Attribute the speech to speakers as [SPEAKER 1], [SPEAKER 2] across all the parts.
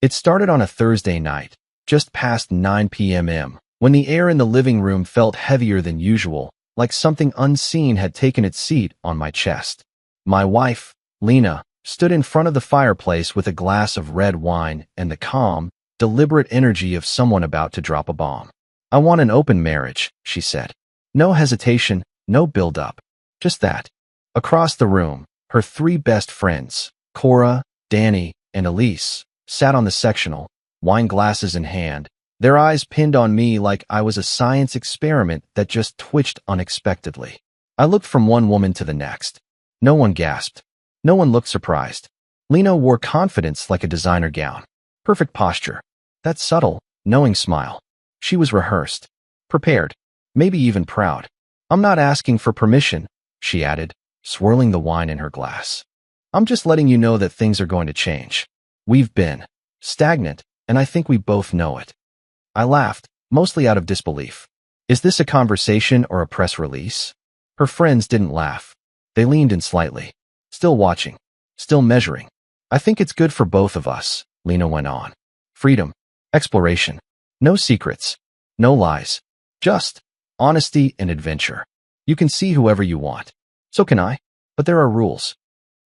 [SPEAKER 1] It started on a Thursday night, just past 9 p.m., when the air in the living room felt heavier than usual, like something unseen had taken its seat on my chest. My wife, Lena, stood in front of the fireplace with a glass of red wine and the calm, deliberate energy of someone about to drop a bomb. "I want an open marriage," she said. No hesitation, no build-up. Just that. Across the room, her three best friends, Cora, Danny, and Elise, sat on the sectional, wine glasses in hand, their eyes pinned on me like I was a science experiment that just twitched unexpectedly. I looked from one woman to the next. No one gasped. No one looked surprised. Lena wore confidence like a designer gown. Perfect posture. That subtle, knowing smile. She was rehearsed. Prepared. Maybe even proud. "I'm not asking for permission," she added, swirling the wine in her glass. "I'm just letting you know that things are going to change. We've been stagnant, and I think we both know it." I laughed, mostly out of disbelief. Is this a conversation or a press release? Her friends didn't laugh. They leaned in slightly. Still watching. Still measuring. "I think it's good for both of us," Lena went on. "Freedom. Exploration. No secrets. No lies. Just honesty and adventure. You can see whoever you want. So can I. But there are rules."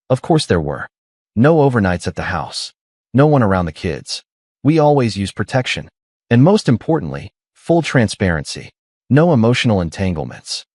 [SPEAKER 1] Of course there were. No overnights at the house. No one around the kids. We always use protection. And most importantly, full transparency. No emotional entanglements.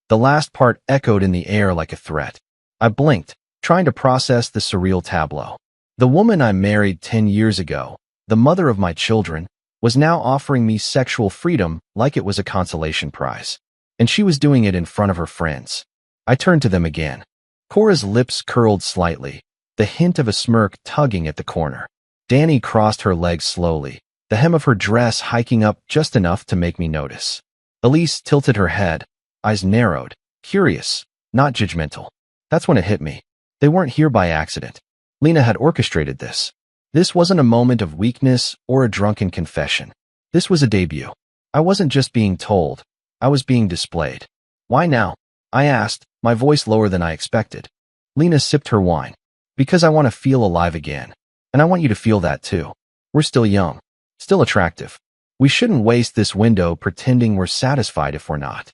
[SPEAKER 1] The last part echoed in the air like a threat. I blinked, trying to process the surreal tableau. The woman I married 10 years ago, the mother of my children, was now offering me sexual freedom like it was a consolation prize. And she was doing it in front of her friends. I turned to them again. Cora's lips curled slightly, the hint of a smirk tugging at the corner. Danny crossed her legs slowly, the hem of her dress hiking up just enough to make me notice. Elise tilted her head, eyes narrowed, curious, not judgmental. That's when it hit me. They weren't here by accident. Lena had orchestrated this. This wasn't a moment of weakness or a drunken confession. This was a debut. I wasn't just being told. I was being displayed. "Why now?" I asked, my voice lower than I expected. Lena sipped her wine. "Because I want to feel alive again. And I want you to feel that too. We're still young. Still attractive. We shouldn't waste this window pretending we're satisfied if we're not.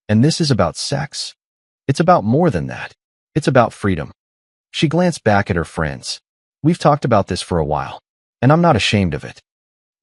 [SPEAKER 1] And this is about sex. It's about more than that. It's about freedom." She glanced back at her friends. "We've talked about this for a while, and I'm not ashamed of it."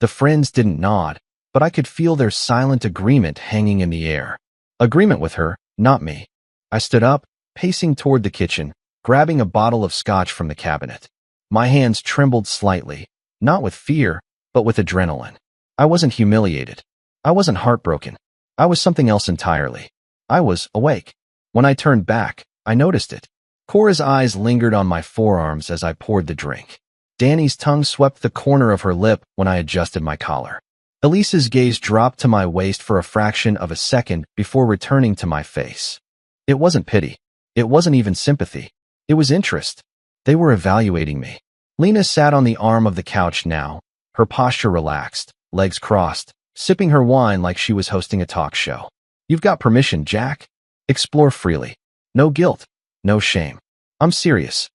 [SPEAKER 1] The friends didn't nod, but I could feel their silent agreement hanging in the air. Agreement with her, not me. I stood up, pacing toward the kitchen, grabbing a bottle of scotch from the cabinet. My hands trembled slightly, not with fear, but with adrenaline. I wasn't humiliated. I wasn't heartbroken. I was something else entirely. I was awake. When I turned back, I noticed it. Cora's eyes lingered on my forearms as I poured the drink. Danny's tongue swept the corner of her lip when I adjusted my collar. Elise's gaze dropped to my waist for a fraction of a second before returning to my face. It wasn't pity. It wasn't even sympathy. It was interest. They were evaluating me. Lena sat on the arm of the couch now, her posture relaxed, legs crossed, sipping her wine like she was hosting a talk show. "You've got permission, Jack. Explore freely. No guilt. No shame. I'm serious."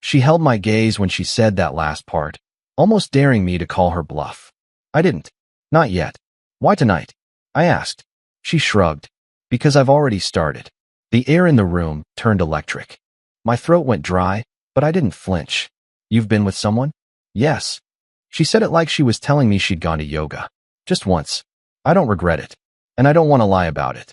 [SPEAKER 1] She held my gaze when she said that last part, almost daring me to call her bluff. I didn't. Not yet. "Why tonight?" I asked. She shrugged. "Because I've already started." The air in the room turned electric. My throat went dry, but I didn't flinch. "You've been with someone?" "Yes." She said it like she was telling me she'd gone to yoga. "Just once. I don't regret it. And I don't want to lie about it."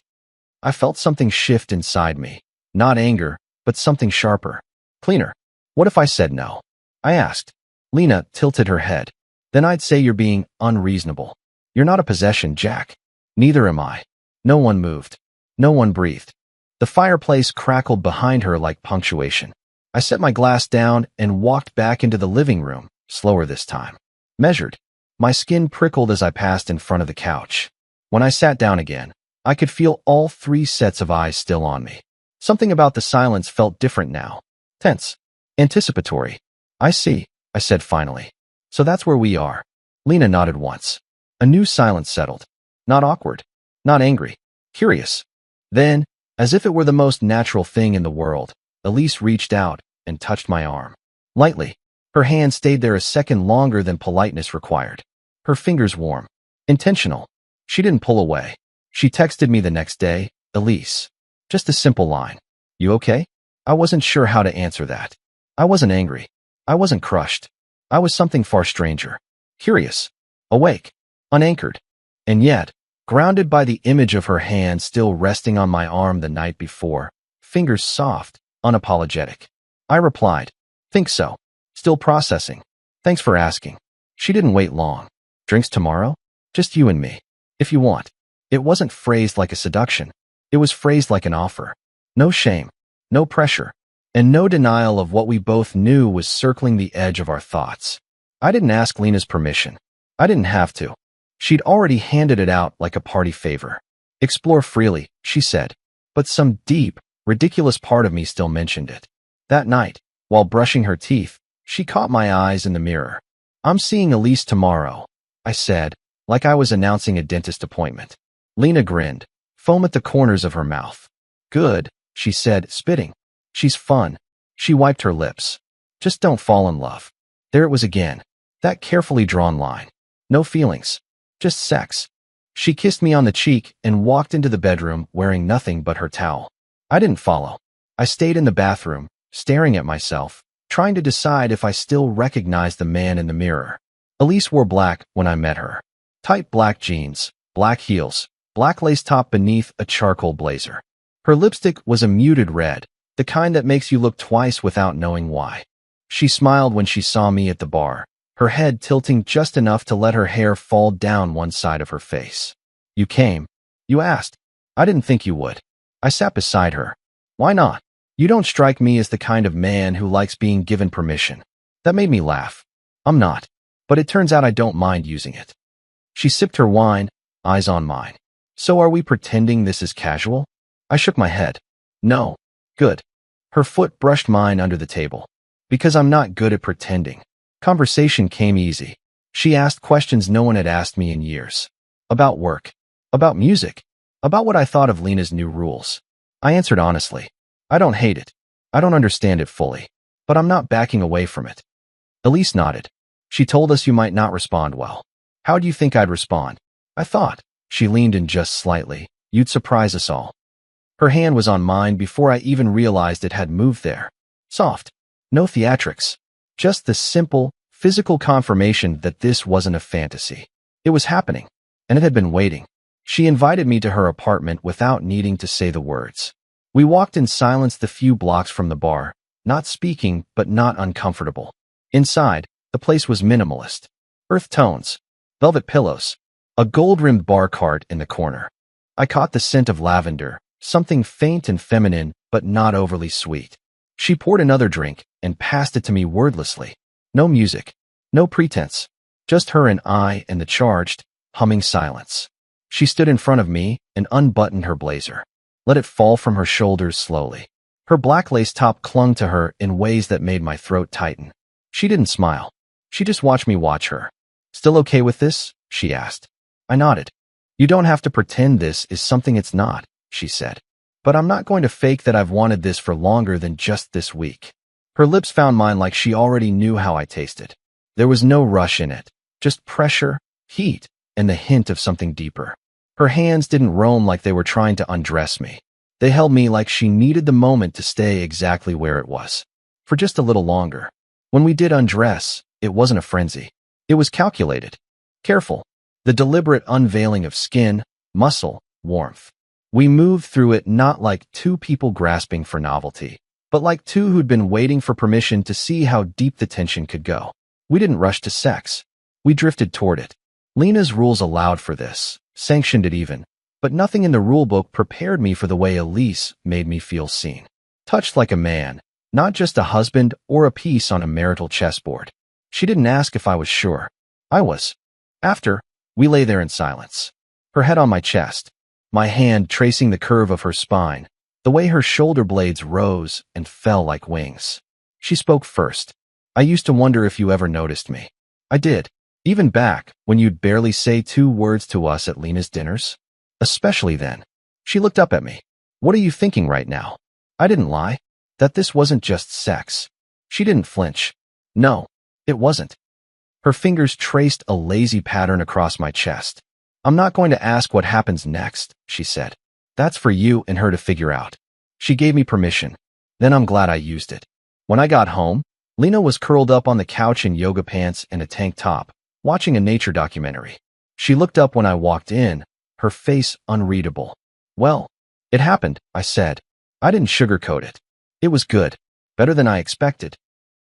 [SPEAKER 1] I felt something shift inside me. Not anger, but something sharper. Cleaner. What if I said no? I asked. Lena tilted her head. "Then I'd say you're being unreasonable. You're not a possession, Jack. Neither am I." No one moved. No one breathed. The fireplace crackled behind her like punctuation. I set my glass down and walked back into the living room, slower this time. Measured. My skin prickled as I passed in front of the couch. When I sat down again, I could feel all three sets of eyes still on me. Something about the silence felt different now. Tense. Anticipatory. "I see," I said finally. "So that's where we are." Lena nodded once. A new silence settled. Not awkward. Not angry. Curious. Then, as if it were the most natural thing in the world, Elise reached out and touched my arm. Lightly. Her hand stayed there a second longer than politeness required. Her fingers warm. Intentional. She didn't pull away. She texted me the next day, Elise. Just a simple line. You okay? I wasn't sure how to answer that. I wasn't angry. I wasn't crushed. I was something far stranger. Curious. Awake. Unanchored. And yet, grounded by the image of her hand still resting on my arm the night before, fingers soft, unapologetic. I replied, think so. Still processing. Thanks for asking. She didn't wait long. Drinks tomorrow? Just you and me. If you want. It wasn't phrased like a seduction. It was phrased like an offer. No shame. No pressure. And no denial of what we both knew was circling the edge of our thoughts. I didn't ask Lena's permission. I didn't have to. She'd already handed it out like a party favor. Explore freely, she said. But some deep, ridiculous part of me still mentioned it. That night, while brushing her teeth, she caught my eyes in the mirror. I'm seeing Elise tomorrow, I said, like I was announcing a dentist appointment. Lena grinned, foam at the corners of her mouth. Good, she said, spitting. She's fun. She wiped her lips. Just don't fall in love. There it was again. That carefully drawn line. No feelings. Just sex. She kissed me on the cheek and walked into the bedroom wearing nothing but her towel. I didn't follow. I stayed in the bathroom, staring at myself, trying to decide if I still recognized the man in the mirror. Elise wore black when I met her. Tight black jeans, black heels, black lace top beneath a charcoal blazer. Her lipstick was a muted red, the kind that makes you look twice without knowing why. She smiled when she saw me at the bar, her head tilting just enough to let her hair fall down one side of her face. You came. You asked. I didn't think you would. I sat beside her. Why not? You don't strike me as the kind of man who likes being given permission. That made me laugh. I'm not. But it turns out I don't mind using it. She sipped her wine, eyes on mine. So are we pretending this is casual? I shook my head. No. Good. Her foot brushed mine under the table. Because I'm not good at pretending. Conversation came easy. She asked questions no one had asked me in years. About work. About music. About what I thought of Lena's new rules. I answered honestly. I don't hate it. I don't understand it fully. But I'm not backing away from it. Elise nodded. She told us you might not respond well. How do you think I'd respond? I thought. She leaned in just slightly. You'd surprise us all. Her hand was on mine before I even realized it had moved there. Soft. No theatrics. Just the simple, physical confirmation that this wasn't a fantasy. It was happening. And it had been waiting. She invited me to her apartment without needing to say the words. We walked in silence the few blocks from the bar, not speaking but not uncomfortable. Inside, the place was minimalist. Earth tones, velvet pillows, a gold-rimmed bar cart in the corner. I caught the scent of lavender, something faint and feminine but not overly sweet. She poured another drink and passed it to me wordlessly. No music, no pretense, just her and I and the charged, humming silence. She stood in front of me and unbuttoned her blazer. Let it fall from her shoulders slowly. Her black lace top clung to her in ways that made my throat tighten. She didn't smile. She just watched me watch her. Still okay with this? She asked. I nodded. You don't have to pretend this is something it's not, she said. But I'm not going to fake that I've wanted this for longer than just this week. Her lips found mine like she already knew how I tasted. There was no rush in it, just pressure, heat, and the hint of something deeper. Her hands didn't roam like they were trying to undress me. They held me like she needed the moment to stay exactly where it was. For just a little longer. When we did undress, it wasn't a frenzy. It was calculated. Careful. The deliberate unveiling of skin, muscle, warmth. We moved through it not like two people grasping for novelty, but like two who'd been waiting for permission to see how deep the tension could go. We didn't rush to sex. We drifted toward it. Lena's rules allowed for this, sanctioned it even, but nothing in the rulebook prepared me for the way Elise made me feel seen. Touched like a man, not just a husband or a piece on a marital chessboard. She didn't ask if I was sure. I was. After, we lay there in silence. Her head on my chest, my hand tracing the curve of her spine, the way her shoulder blades rose and fell like wings. She spoke first. I used to wonder if you ever noticed me. I did. Even back when you'd barely say 2 words to us at Lena's dinners. Especially then. She looked up at me. What are you thinking right now? I didn't lie. That this wasn't just sex. She didn't flinch. No. It wasn't. Her fingers traced a lazy pattern across my chest. I'm not going to ask what happens next, she said. That's for you and her to figure out. She gave me permission. Then I'm glad I used it. When I got home, Lena was curled up on the couch in yoga pants and a tank top, watching a nature documentary. She looked up when I walked in, her face unreadable. Well, it happened, I said. I didn't sugarcoat it. It was good. Better than I expected.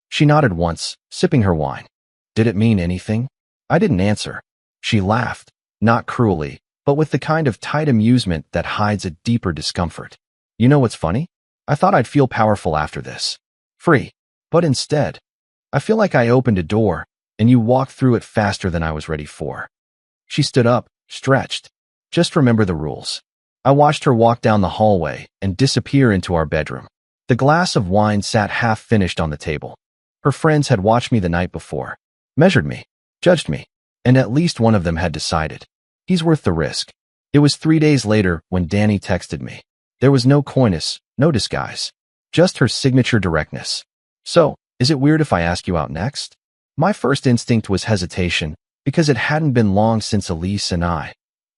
[SPEAKER 1] She nodded once, sipping her wine. Did it mean anything? I didn't answer. She laughed, not cruelly, but with the kind of tight amusement that hides a deeper discomfort. You know what's funny? I thought I'd feel powerful after this. Free. But instead, I feel like I opened a door, and you walked through it faster than I was ready for. She stood up, stretched. Just remember the rules. I watched her walk down the hallway and disappear into our bedroom. The glass of wine sat half-finished on the table. Her friends had watched me the night before, measured me, judged me, and at least one of them had decided. He's worth the risk. It was 3 days later when Danny texted me. There was no coyness, no disguise. Just her signature directness. So, is it weird if I ask you out next? My first instinct was hesitation, because it hadn't been long since Elise and I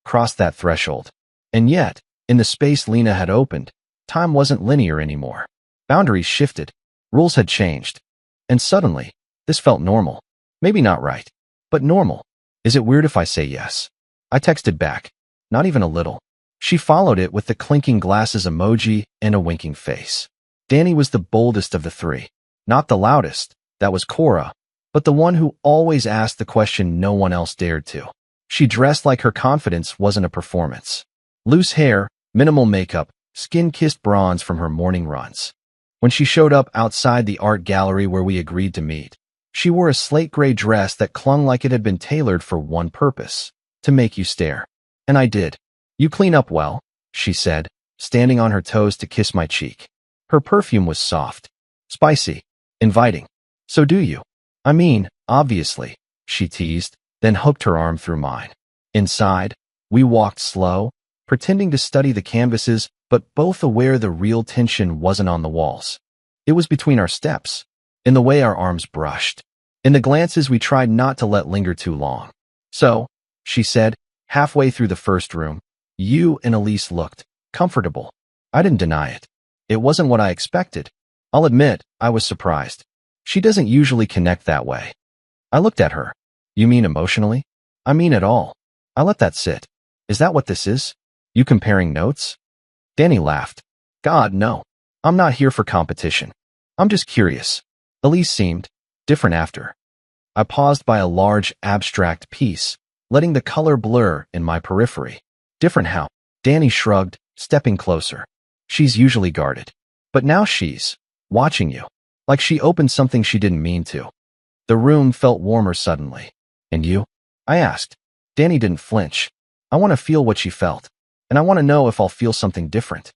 [SPEAKER 1] crossed that threshold. And yet, in the space Lena had opened, time wasn't linear anymore. Boundaries shifted, rules had changed. And suddenly, this felt normal. Maybe not right, but normal. Is it weird if I say yes? I texted back. Not even a little. She followed it with the clinking glasses emoji and a winking face. Danny was the boldest of the three. Not the loudest, that was Cora, but the one who always asked the question no one else dared to. She dressed like her confidence wasn't a performance. Loose hair, minimal makeup, skin-kissed bronze from her morning runs. When she showed up outside the art gallery where we agreed to meet, she wore a slate-gray dress that clung like it had been tailored for one purpose, to make you stare. And I did. You clean up well, she said, standing on her toes to kiss my cheek. Her perfume was soft, spicy, inviting. So do you? I mean, obviously, she teased, then hooked her arm through mine. Inside, we walked slow, pretending to study the canvases, but both aware the real tension wasn't on the walls. It was between our steps, in the way our arms brushed, in the glances we tried not to let linger too long. So, she said, halfway through the first room, you and Elise looked comfortable. I didn't deny it. It wasn't what I expected. I'll admit, I was surprised. She doesn't usually connect that way. I looked at her. You mean emotionally? I mean it all. I let that sit. Is that what this is? You comparing notes? Danny laughed. God, no. I'm not here for competition. I'm just curious. Elise seemed different after. I paused by a large, abstract piece, letting the color blur in my periphery. Different how? Danny shrugged, stepping closer. She's usually guarded. But now she's watching you. Like she opened something she didn't mean to. The room felt warmer suddenly. And you? I asked. Danny didn't flinch. I want to feel what she felt. And I want to know if I'll feel something different.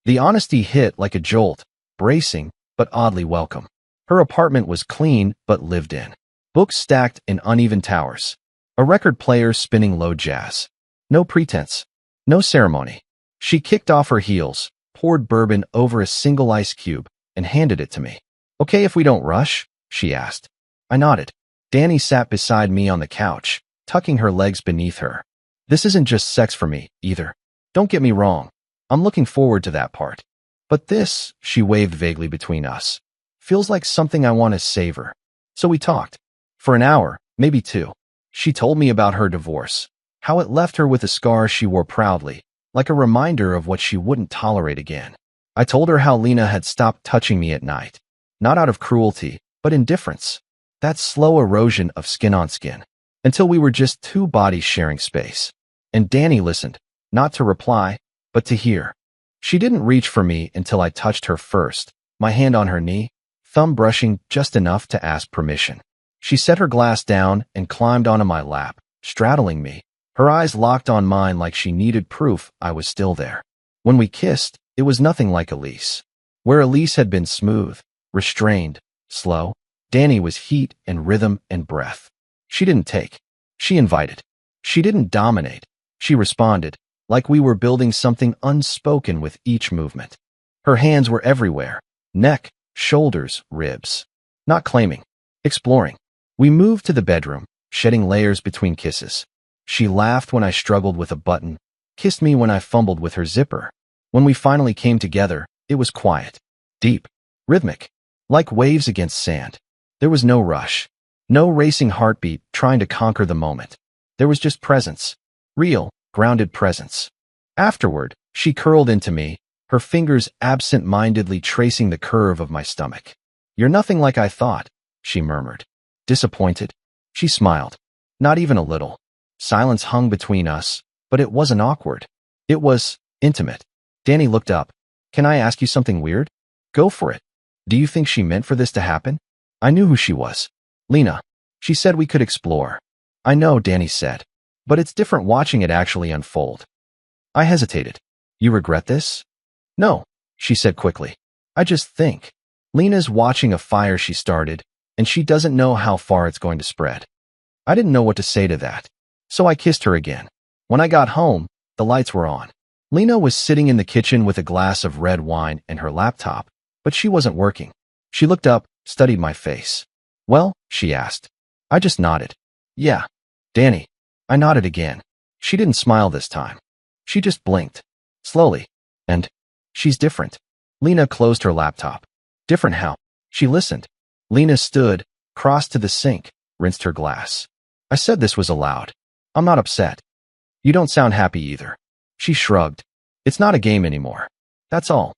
[SPEAKER 1] The honesty hit like a jolt, bracing, but oddly welcome. Her apartment was clean, but lived in. Books stacked in uneven towers. A record player spinning low jazz. No pretense. No ceremony. She kicked off her heels, poured bourbon over a single ice cube, and handed it to me. Okay if we don't rush? She asked. I nodded. Danny sat beside me on the couch, tucking her legs beneath her. This isn't just sex for me, either. Don't get me wrong. I'm looking forward to that part. But this, she waved vaguely between us, feels like something I want to savor. So we talked. For an hour, maybe two. She told me about her divorce, how it left her with a scar she wore proudly, like a reminder of what she wouldn't tolerate again. I told her how Lena had stopped touching me at night, not out of cruelty, but indifference. That slow erosion of skin on skin, until we were just two bodies sharing space. And Danny listened, not to reply, but to hear. She didn't reach for me until I touched her first, my hand on her knee, thumb brushing just enough to ask permission. She set her glass down and climbed onto my lap, straddling me, her eyes locked on mine like she needed proof I was still there. When we kissed, it was nothing like Elise. Where Elise had been smooth, restrained, slow, Danny was heat and rhythm and breath. She didn't take. She invited. She didn't dominate. She responded, like we were building something unspoken with each movement. Her hands were everywhere. Neck, shoulders, ribs. Not claiming. Exploring. We moved to the bedroom, shedding layers between kisses. She laughed when I struggled with a button, kissed me when I fumbled with her zipper. When we finally came together, it was quiet, deep, rhythmic, like waves against sand. There was no rush, no racing heartbeat trying to conquer the moment. There was just presence, real, grounded presence. Afterward, she curled into me, her fingers absent-mindedly tracing the curve of my stomach. "You're nothing like I thought," she murmured. Disappointed? She smiled. Not even a little. Silence hung between us, but it wasn't awkward. It was intimate. Danny looked up. "Can I ask you something weird?" "Go for it." "Do you think she meant for this to happen?" I knew who she was. "Lena. She said we could explore." "I know," Danny said. "But it's different watching it actually unfold." I hesitated. "You regret this?" "No," she said quickly. "I just think. Lena's watching a fire she started, and she doesn't know how far it's going to spread." I didn't know what to say to that. So I kissed her again. When I got home, the lights were on. Lena was sitting in the kitchen with a glass of red wine and her laptop, but she wasn't working. She looked up, studied my face. "Well?" she asked. I just nodded. "Yeah." "Danny." I nodded again. She didn't smile this time. She just blinked. Slowly. "And she's different." Lena closed her laptop. "Different how?" She listened. Lena stood, crossed to the sink, rinsed her glass. I said this was allowed. "I'm not upset." "You don't sound happy either." She shrugged. "It's not a game anymore. That's all."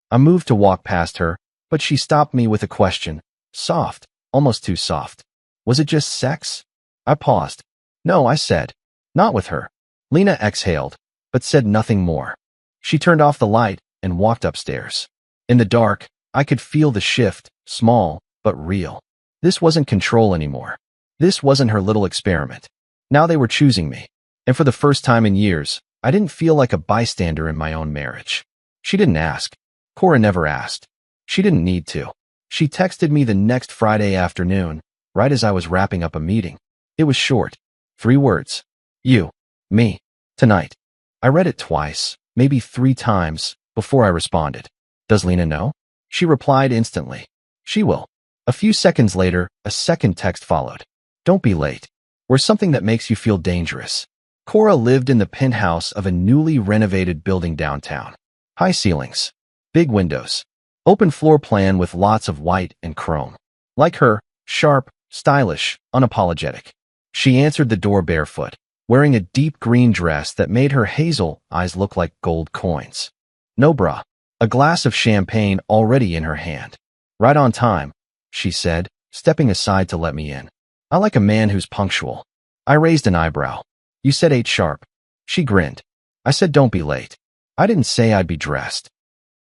[SPEAKER 1] I moved to walk past her, but she stopped me with a question. Soft, almost too soft. "Was it just sex?" I paused. "No," I said. "Not with her." Lena exhaled, but said nothing more. She turned off the light and walked upstairs. In the dark, I could feel the shift, small, but real. This wasn't control anymore. This wasn't her little experiment. Now they were choosing me. And for the first time in years, I didn't feel like a bystander in my own marriage. She didn't ask. Cora never asked. She didn't need to. She texted me the next Friday afternoon, right as I was wrapping up a meeting. It was short. 3 words. "You. Me. Tonight." I read it twice, maybe 3 times, before I responded. "Does Lena know?" She replied instantly. "She will." A few seconds later, a second text followed. "Don't be late. We're something that makes you feel dangerous." Cora lived in the penthouse of a newly renovated building downtown. High ceilings. Big windows. Open floor plan with lots of white and chrome. Like her, sharp, stylish, unapologetic. She answered the door barefoot, wearing a deep green dress that made her hazel eyes look like gold coins. No bra. A glass of champagne already in her hand. "Right on time," she said, stepping aside to let me in. "I like a man who's punctual." I raised an eyebrow. "You said 8 sharp." She grinned. I said don't be late. I didn't say I'd be dressed.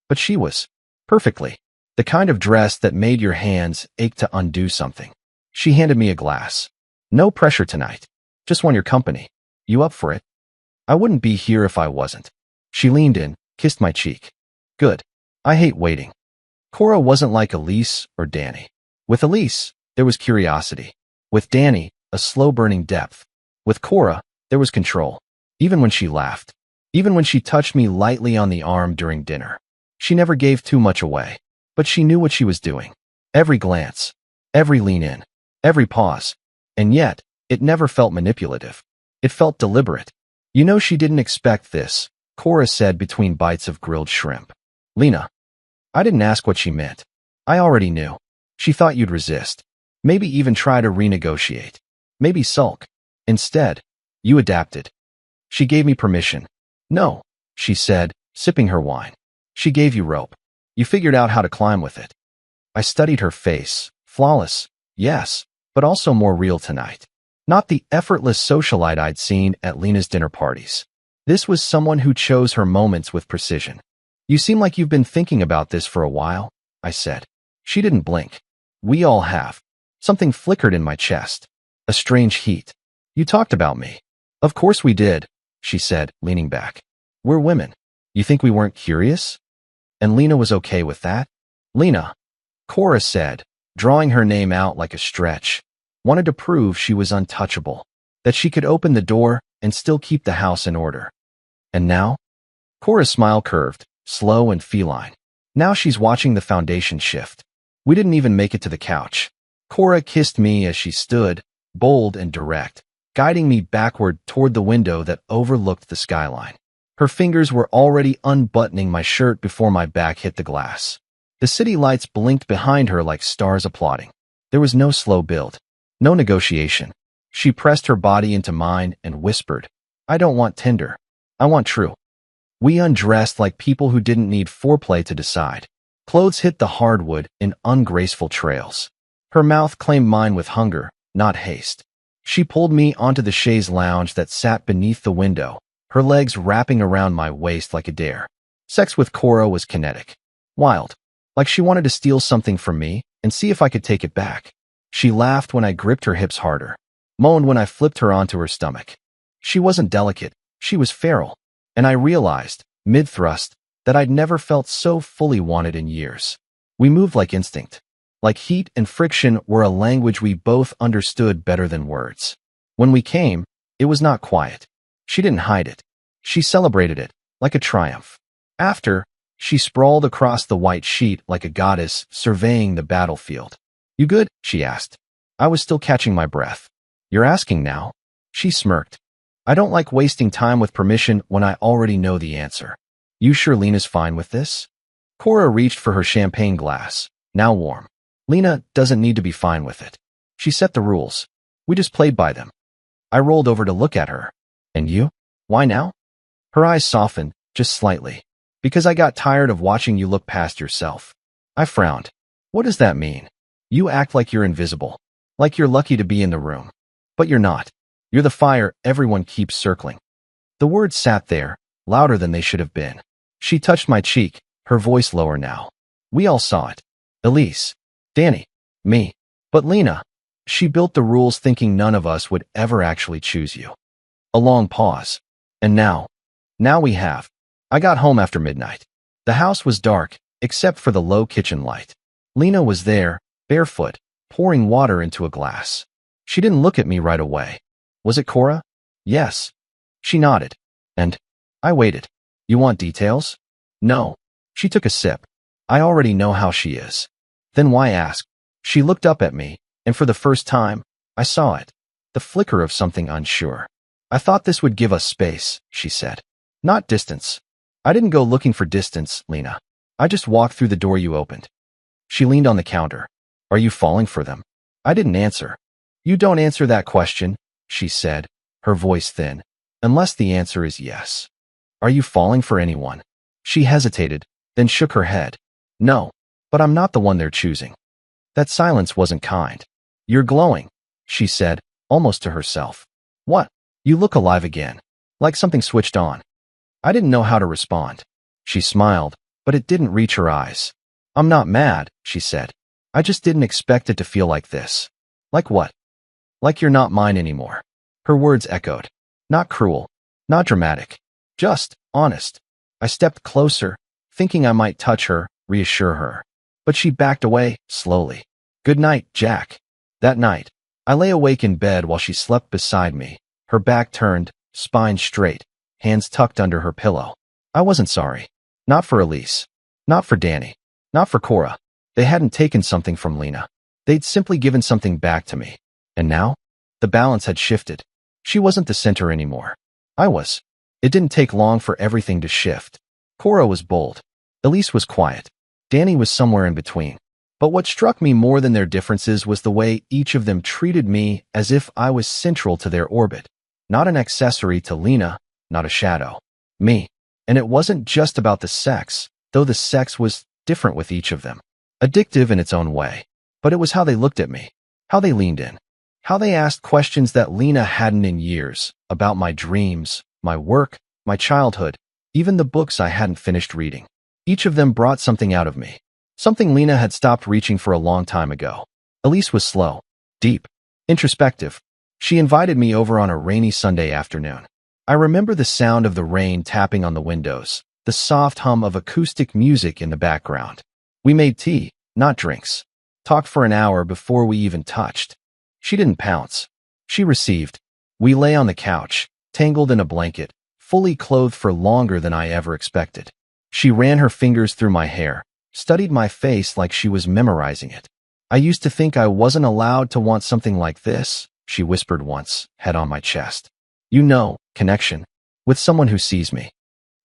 [SPEAKER 1] But she was. Perfectly. The kind of dress that made your hands ache to undo something. She handed me a glass. "No pressure tonight. Just want your company. You up for it?" "I wouldn't be here if I wasn't." She leaned in, kissed my cheek. "Good. I hate waiting." Cora wasn't like Elise or Danny. With Elise, there was curiosity. With Danny, a slow-burning depth. With Cora, there was control. Even when she laughed. Even when she touched me lightly on the arm during dinner. She never gave too much away. But she knew what she was doing. Every glance. Every lean in. Every pause. And yet, it never felt manipulative. It felt deliberate. "You know she didn't expect this," Cora said between bites of grilled shrimp. "Lena." I didn't ask what she meant. I already knew. She thought you'd resist. Maybe even try to renegotiate. Maybe sulk. Instead, you adapted. She gave me permission. "No," she said, sipping her wine. "She gave you rope. You figured out how to climb with it." I studied her face. Flawless, yes, but also more real tonight. Not the effortless socialite I'd seen at Lena's dinner parties. This was someone who chose her moments with precision. "You seem like you've been thinking about this for a while," I said. She didn't blink. "We all have." Something flickered in my chest. A strange heat. "You talked about me." "Of course we did," she said, leaning back. "We're women. You think we weren't curious?" And Lena was okay with that? Lena, Cora said, drawing her name out like a stretch, wanted to prove she was untouchable, that she could open the door and still keep the house in order. And now? Cora's smile curved, slow and feline. Now she's watching the foundation shift. We didn't even make it to the couch. Cora kissed me as she stood, bold and direct, guiding me backward toward the window that overlooked the skyline. Her fingers were already unbuttoning my shirt before my back hit the glass. The city lights blinked behind her like stars applauding. There was no slow build, no negotiation. She pressed her body into mine and whispered, "I don't want tender. I want true." We undressed like people who didn't need foreplay to decide. Clothes hit the hardwood in ungraceful trails. Her mouth claimed mine with hunger, not haste. She pulled me onto the chaise lounge that sat beneath the window, her legs wrapping around my waist like a dare. Sex with Cora was kinetic, wild, like she wanted to steal something from me and see if I could take it back. She laughed when I gripped her hips harder, moaned when I flipped her onto her stomach. She wasn't delicate, she was feral, and I realized, mid-thrust, that I'd never felt so fully wanted in years. We moved like instinct. Like heat and friction were a language we both understood better than words. When we came, it was not quiet. She didn't hide it. She celebrated it, like a triumph. After, she sprawled across the white sheet like a goddess surveying the battlefield. "You good?" she asked. I was still catching my breath. "You're asking now?" She smirked. "I don't like wasting time with permission when I already know the answer." "You sure Lena's fine with this?" Cora reached for her champagne glass, now warm. "Lena doesn't need to be fine with it. She set the rules. We just played by them." I rolled over to look at her. "And you? Why now?" Her eyes softened, just slightly. "Because I got tired of watching you look past yourself." I frowned. "What does that mean?" "You act like you're invisible. Like you're lucky to be in the room. But you're not. You're the fire everyone keeps circling." The words sat there, louder than they should have been. She touched my cheek, her voice lower now. "We all saw it. Elise. Danny. Me. But Lena. She built the rules thinking none of us would ever actually choose you." A long pause. "And now? Now we have." I got home after midnight. The house was dark, except for the low kitchen light. Lena was there, barefoot, pouring water into a glass. She didn't look at me right away. "Was it Cora?" "Yes." She nodded. "And?" I waited. "You want details?" "No." She took a sip. "I already know how she is." "Then why ask?" She looked up at me, and for the first time, I saw it. The flicker of something unsure. "I thought this would give us space," she said. "Not distance." "I didn't go looking for distance, Lena. I just walked through the door you opened." She leaned on the counter. "Are you falling for them?" I didn't answer. "You don't answer that question," she said, her voice thin, "unless the answer is yes." "Are you falling for anyone?" She hesitated, then shook her head. "No, but I'm not the one they're choosing." That silence wasn't kind. "You're glowing," she said, almost to herself. "What?" "You look alive again. Like something switched on." I didn't know how to respond. She smiled, but it didn't reach her eyes. "I'm not mad," she said. "I just didn't expect it to feel like this." "Like what?" "Like you're not mine anymore." Her words echoed. Not cruel, not dramatic, just honest. I stepped closer, thinking I might touch her, reassure her. But she backed away, slowly. "Good night, Jack." That night, I lay awake in bed while she slept beside me, her back turned, spine straight, hands tucked under her pillow. I wasn't sorry. Not for Elise. Not for Danny. Not for Cora. They hadn't taken something from Lena. They'd simply given something back to me. And now? The balance had shifted. She wasn't the center anymore. I was. It didn't take long for everything to shift. Cora was bold. Elise was quiet. Danny was somewhere in between. But what struck me more than their differences was the way each of them treated me as if I was central to their orbit. Not an accessory to Lena, not a shadow. Me. And it wasn't just about the sex, though the sex was different with each of them. Addictive in its own way. But it was how they looked at me. How they leaned in. How they asked questions that Lena hadn't in years, about my dreams, my work, my childhood, even the books I hadn't finished reading. Each of them brought something out of me. Something Lena had stopped reaching for a long time ago. Elise was slow, deep, introspective. She invited me over on a rainy Sunday afternoon. I remember the sound of the rain tapping on the windows, the soft hum of acoustic music in the background. We made tea, not drinks. Talked for an hour before we even touched. She didn't pounce. She received. We lay on the couch, tangled in a blanket, fully clothed for longer than I ever expected. She ran her fingers through my hair, studied my face like she was memorizing it. I used to think I wasn't allowed to want something like this, she whispered once, head on my chest. You know, connection. With someone who sees me.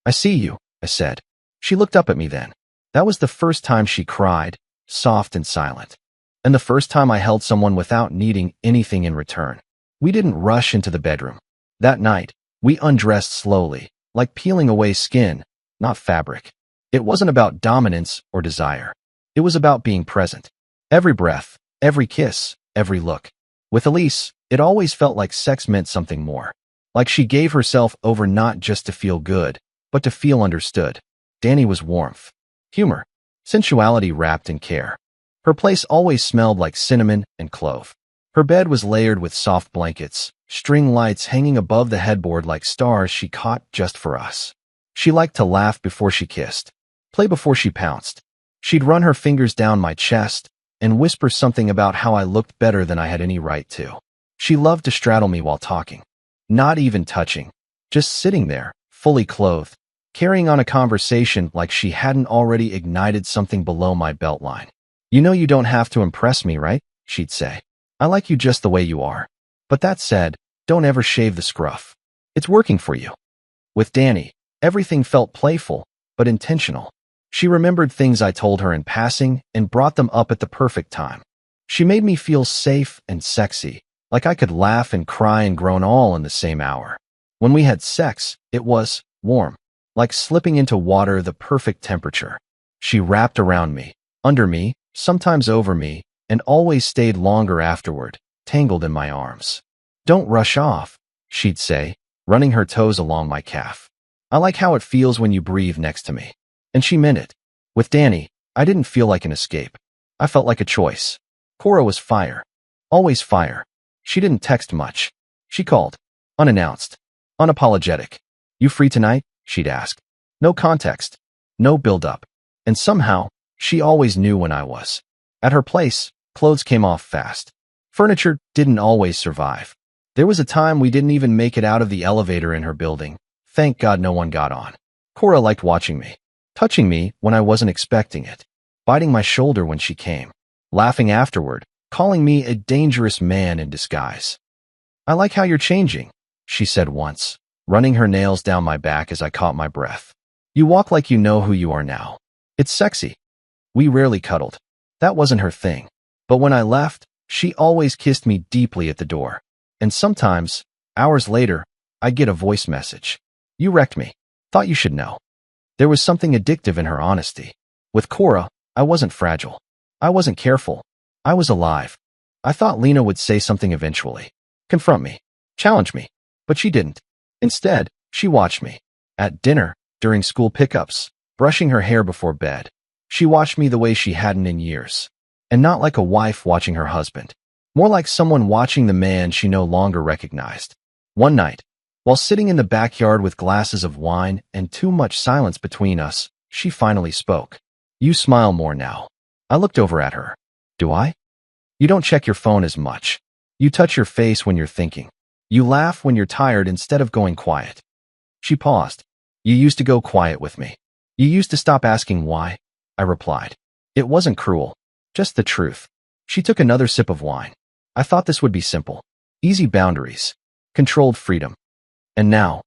[SPEAKER 1] I see you, I said. She looked up at me then. That was the first time she cried, soft and silent. And the first time I held someone without needing anything in return. We didn't rush into the bedroom. That night, we undressed slowly, like peeling away skin, not fabric. It wasn't about dominance or desire. It was about being present. Every breath, every kiss, every look. With Elise, it always felt like sex meant something more. Like she gave herself over not just to feel good, but to feel understood. Danny was warmth, humor, sensuality wrapped in care. Her place always smelled like cinnamon and clove. Her bed was layered with soft blankets, string lights hanging above the headboard like stars she caught just for us. She liked to laugh before she kissed, play before she pounced. She'd run her fingers down my chest and whisper something about how I looked better than I had any right to. She loved to straddle me while talking, not even touching, just sitting there, fully clothed, carrying on a conversation like she hadn't already ignited something below my belt line. You know you don't have to impress me, right? She'd say. I like you just the way you are. But that said, don't ever shave the scruff. It's working for you. With Danny, everything felt playful, but intentional. She remembered things I told her in passing and brought them up at the perfect time. She made me feel safe and sexy, like I could laugh and cry and groan all in the same hour. When we had sex, it was warm, like slipping into water, the perfect temperature. She wrapped around me, under me, sometimes over me, and always stayed longer afterward, tangled in my arms. Don't rush off, she'd say, running her toes along my calf. I like how it feels when you breathe next to me. And she meant it. With Danny, I didn't feel like an escape. I felt like a choice. Cora was fire. Always fire. She didn't text much. She called. Unannounced. Unapologetic. You free tonight? She'd ask. No context. No build-up. And somehow, she always knew when I was. At her place, clothes came off fast. Furniture didn't always survive. There was a time we didn't even make it out of the elevator in her building. Thank God no one got on. Cora liked watching me. Touching me when I wasn't expecting it, biting my shoulder when she came, laughing afterward, calling me a dangerous man in disguise. I like how you're changing, she said once, running her nails down my back as I caught my breath. You walk like you know who you are now. It's sexy. We rarely cuddled. That wasn't her thing. But when I left, she always kissed me deeply at the door. And sometimes, hours later, I'd get a voice message. You wrecked me. Thought you should know. There was something addictive in her honesty. With Cora, I wasn't fragile. I wasn't careful. I was alive. I thought Lena would say something eventually. Confront me. Challenge me. But she didn't. Instead, she watched me. At dinner, during school pickups, brushing her hair before bed. She watched me the way she hadn't in years. And not like a wife watching her husband. More like someone watching the man she no longer recognized. One night, while sitting in the backyard with glasses of wine and too much silence between us, she finally spoke. You smile more now. I looked over at her. Do I? You don't check your phone as much. You touch your face when you're thinking. You laugh when you're tired instead of going quiet. She paused. You used to go quiet with me. You used to stop asking why. I replied. It wasn't cruel. Just the truth. She took another sip of wine. I thought this would be simple. Easy boundaries. Controlled freedom. And now,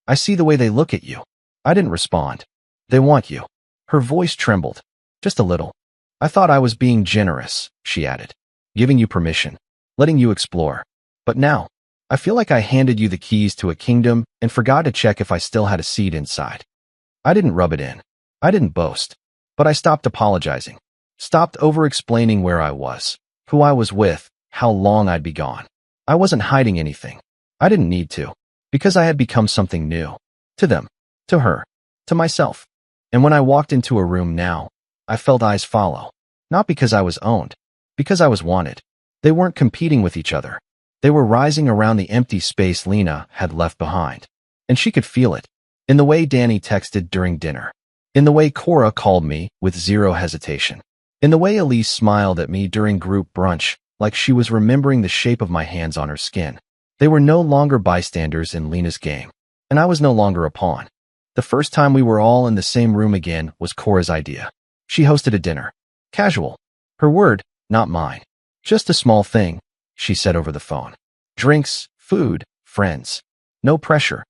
[SPEAKER 1] I see the way they look at you. I didn't respond. They want you. Her voice trembled. Just a little. I thought I was being generous, she added. Giving you permission. Letting you explore. But now, I feel like I handed you the keys to a kingdom and forgot to check if I still had a seat inside. I didn't rub it in. I didn't boast. But I stopped apologizing. Stopped over-explaining where I was, who I was with, how long I'd be gone. I wasn't hiding anything. I didn't need to. Because I had become something new. To them. To her. To myself. And when I walked into a room now, I felt eyes follow. Not because I was owned. Because I was wanted. They weren't competing with each other. They were rising around the empty space Lena had left behind. And she could feel it. In the way Danny texted during dinner. In the way Cora called me with zero hesitation. In the way Elise smiled at me during group brunch, like she was remembering the shape of my hands on her skin. They were no longer bystanders in Lena's game, and I was no longer a pawn. The first time we were all in the same room again was Cora's idea. She hosted a dinner. Casual. Her word, not mine. Just a small thing, she said over the phone. Drinks, food, friends. No pressure.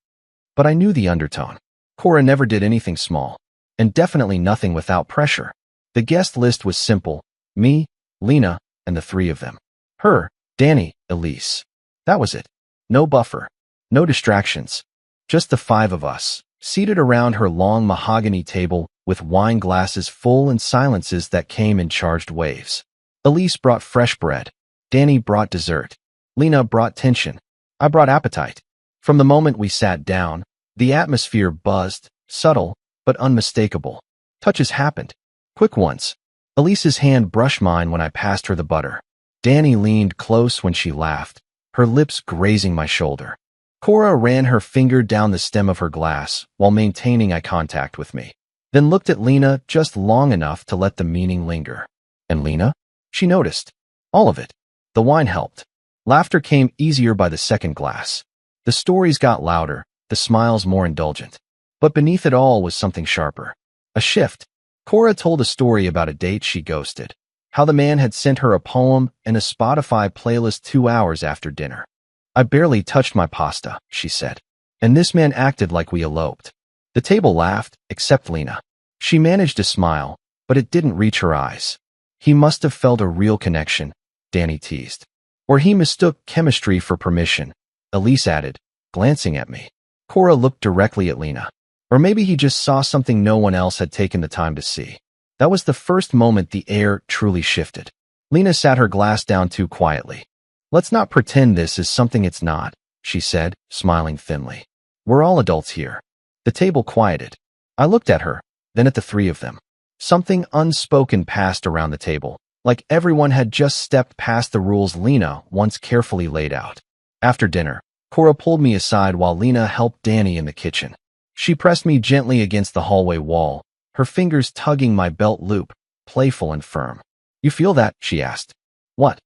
[SPEAKER 1] But I knew the undertone. Cora never did anything small. And definitely nothing without pressure. The guest list was simple. Me, Lena, and the three of them. Her, Danny, Elise. That was it. No buffer. No distractions. Just the five of us, seated around her long mahogany table with wine glasses full and silences that came in charged waves. Elise brought fresh bread. Danny brought dessert. Lena brought tension. I brought appetite. From the moment we sat down, the atmosphere buzzed, subtle, but unmistakable. Touches happened. Quick ones. Elise's hand brushed mine when I passed her the butter. Danny leaned close when she laughed, her lips grazing my shoulder. Cora ran her finger down the stem of her glass while maintaining eye contact with me, then looked at Lena just long enough to let the meaning linger. And Lena? She noticed. All of it. The wine helped. Laughter came easier by the second glass. The stories got louder, the smiles more indulgent. But beneath it all was something sharper. A shift. Cora told a story about a date she ghosted. How the man had sent her a poem and a Spotify playlist 2 hours after dinner. I barely touched my pasta, she said. And this man acted like we eloped. The table laughed, except Lena. She managed to smile, but it didn't reach her eyes. He must have felt a real connection, Danny teased. Or he mistook chemistry for permission, Elise added, glancing at me. Cora looked directly at Lena. Or maybe he just saw something no one else had taken the time to see. That was the first moment the air truly shifted. Lena sat her glass down too quietly. Let's not pretend this is something it's not, she said, smiling thinly. We're all adults here. The table quieted. I looked at her, then at the three of them. Something unspoken passed around the table, like everyone had just stepped past the rules Lena once carefully laid out. After dinner, Cora pulled me aside while Lena helped Danny in the kitchen. She pressed me gently against the hallway wall, her fingers tugging my belt loop, playful and firm. You feel that? She asked. What?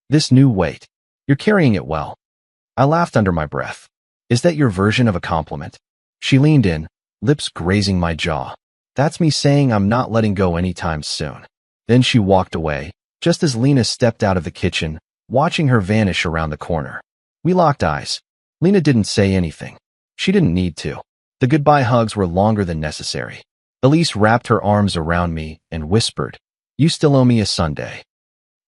[SPEAKER 1] This new weight. You're carrying it well. I laughed under my breath. Is that your version of a compliment? She leaned in, lips grazing my jaw. That's me saying I'm not letting go anytime soon. Then she walked away, just as Lena stepped out of the kitchen, watching her vanish around the corner. We locked eyes. Lena didn't say anything. She didn't need to. The goodbye hugs were longer than necessary. Elise wrapped her arms around me and whispered, You still owe me a sundae.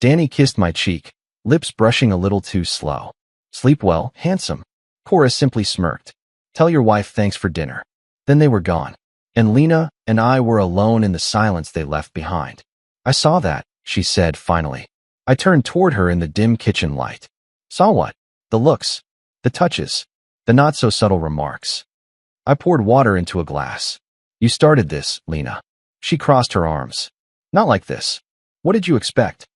[SPEAKER 1] Danny kissed my cheek, lips brushing a little too slow. Sleep well, handsome. Cora simply smirked. Tell your wife thanks for dinner. Then they were gone. And Lena and I were alone in the silence they left behind. I saw that, she said finally. I turned toward her in the dim kitchen light. Saw what? The looks. The touches. The not-so-subtle remarks. I poured water into a glass. You started this, Lena. She crossed her arms. Not like this. What did you expect?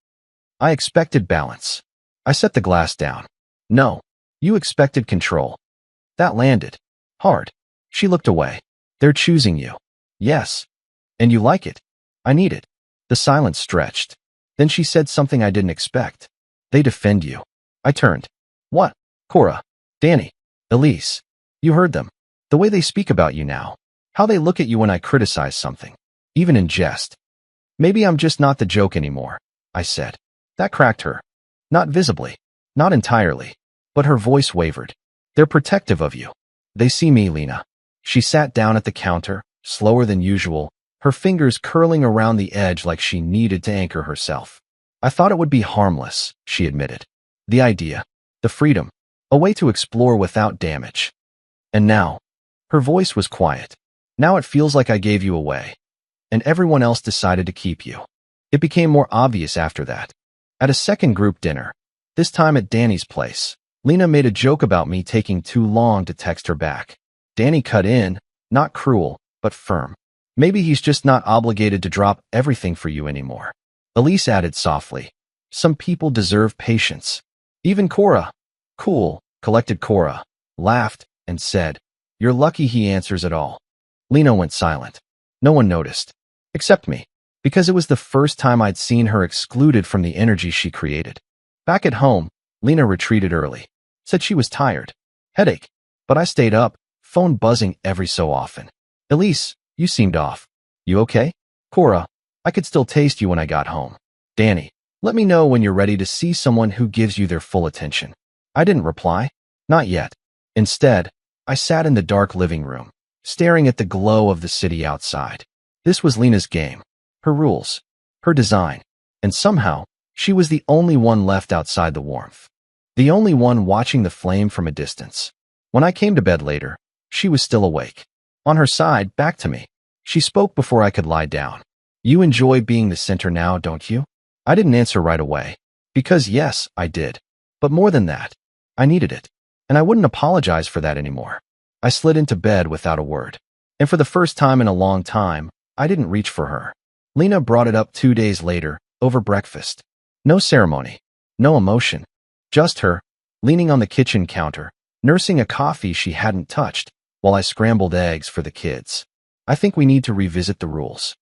[SPEAKER 1] I expected balance. I set the glass down. No. You expected control. That landed. Hard. She looked away. They're choosing you. Yes. And you like it. I need it. The silence stretched. Then she said something I didn't expect. They defend you. I turned. What? Cora. Danny. Elise. You heard them. The way they speak about you now. How they look at you when I criticize something. Even in jest. Maybe I'm just not the joke anymore, I said. That cracked her. Not visibly. Not entirely. But her voice wavered. They're protective of you. They see me, Lena. She sat down at the counter, slower than usual, her fingers curling around the edge like she needed to anchor herself. I thought it would be harmless, she admitted. The idea. The freedom. A way to explore without damage. And now, her voice was quiet. Now it feels like I gave you away. And everyone else decided to keep you. It became more obvious after that. At a second group dinner, this time at Danny's place, Lena made a joke about me taking too long to text her back. Danny cut in, not cruel, but firm. Maybe he's just not obligated to drop everything for you anymore. Elise added softly. Some people deserve patience. Even Cora. Cool, collected Cora, laughed, and said, You're lucky he answers at all. Lena went silent. No one noticed. Except me. Because it was the first time I'd seen her excluded from the energy she created. Back at home, Lena retreated early. Said she was tired. Headache. But I stayed up, phone buzzing every so often. Elise, you seemed off. You okay? Cora, I could still taste you when I got home. Danny, Let me know when you're ready to see someone who gives you their full attention. I didn't reply. Not yet. Instead, I sat in the dark living room, staring at the glow of the city outside. This was Lena's game, her rules, her design, and somehow, she was the only one left outside the warmth. The only one watching the flame from a distance. When I came to bed later, she was still awake. On her side, back to me. She spoke before I could lie down. You enjoy being the center now, don't you? I didn't answer right away. Because yes, I did. But more than that, I needed it. And I wouldn't apologize for that anymore. I slid into bed without a word. And for the first time in a long time, I didn't reach for her. Lena brought it up 2 days later, over breakfast. No ceremony. No emotion. Just her, leaning on the kitchen counter, nursing a coffee she hadn't touched, while I scrambled eggs for the kids. I think we need to revisit the rules.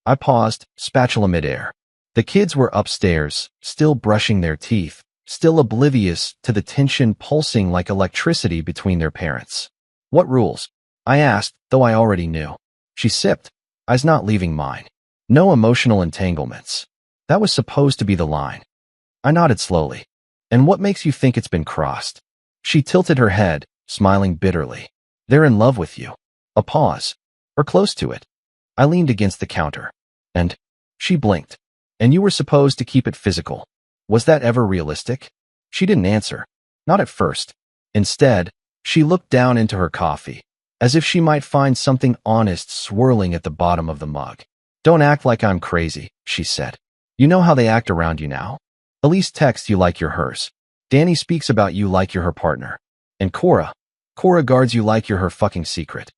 [SPEAKER 1] I paused, spatula midair. The kids were upstairs, still brushing their teeth, still oblivious to the tension pulsing like electricity between their parents. What rules? I asked, though I already knew. She sipped. I's not leaving mine. No emotional entanglements. That was supposed to be the line. I nodded slowly. And what makes you think it's been crossed? She tilted her head, smiling bitterly. They're in love with you. A pause. Or close to it. I leaned against the counter. And she blinked. And you were supposed to keep it physical. Was that ever realistic? She didn't answer. Not at first. Instead, she looked down into her coffee, as if she might find something honest swirling at the bottom of the mug. Don't act like I'm crazy, she said. You know how they act around you now? Elise texts you like you're hers. Danny speaks about you like you're her partner. And Cora guards you like you're her fucking secret.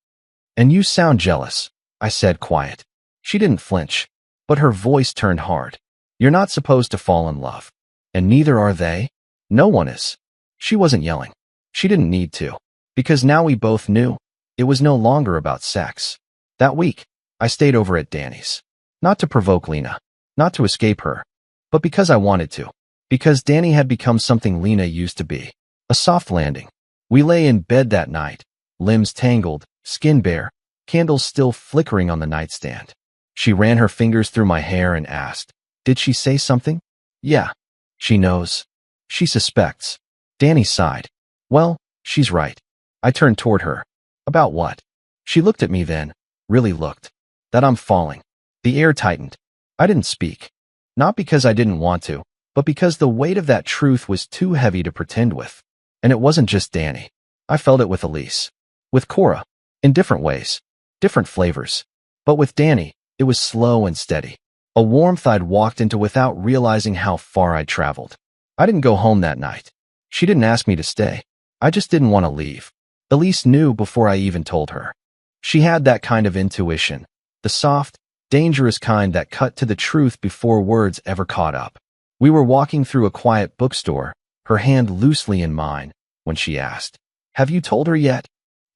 [SPEAKER 1] And you sound jealous, I said quiet. She didn't flinch, but her voice turned hard. You're not supposed to fall in love. And neither are they. No one is. She wasn't yelling. She didn't need to. Because now we both knew. It was no longer about sex. That week, I stayed over at Danny's. Not to provoke Lena. Not to escape her. But because I wanted to. Because Danny had become something Lena used to be. A soft landing. We lay in bed that night. Limbs tangled, skin bare, candles still flickering on the nightstand. She ran her fingers through my hair and asked, did she say something? Yeah. She knows. She suspects. Danny sighed. Well, she's right. I turned toward her. About what? She looked at me then, really looked. That I'm falling. The air tightened. I didn't speak. Not because I didn't want to, but because the weight of that truth was too heavy to pretend with. And it wasn't just Danny. I felt it with Elise. With Cora. In different ways. Different flavors. But with Danny, it was slow and steady. A warmth I'd walked into without realizing how far I'd traveled. I didn't go home that night. She didn't ask me to stay. I just didn't want to leave. Elise knew before I even told her. She had that kind of intuition. The soft, dangerous kind that cut to the truth before words ever caught up. We were walking through a quiet bookstore, her hand loosely in mine, when she asked, have you told her yet?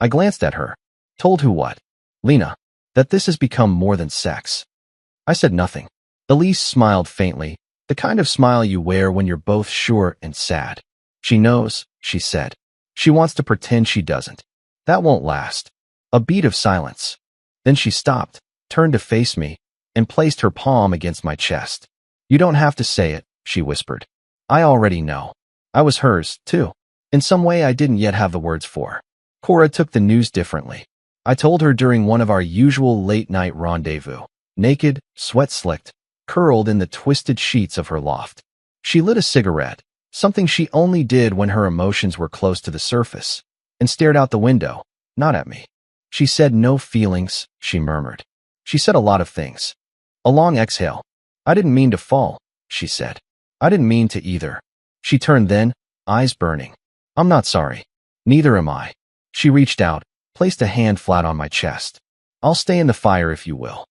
[SPEAKER 1] I glanced at her. Told who what? Lena. That this has become more than sex. I said nothing. Elise smiled faintly, the kind of smile you wear when you're both sure and sad. She knows, she said. She wants to pretend she doesn't. That won't last. A beat of silence. Then she stopped, turned to face me, and placed her palm against my chest. You don't have to say it, she whispered. I already know. I was hers, too. In some way I didn't yet have the words for. Cora took the news differently. I told her during one of our usual late-night rendezvous. Naked, sweat-slicked, curled in the twisted sheets of her loft. She lit a cigarette, something she only did when her emotions were close to the surface, and stared out the window, not at me. She said no feelings, she murmured. She said a lot of things. A long exhale. I didn't mean to fall, she said. I didn't mean to either. She turned then, eyes burning. I'm not sorry. Neither am I. She reached out, placed a hand flat on my chest. I'll stay in the fire if you will.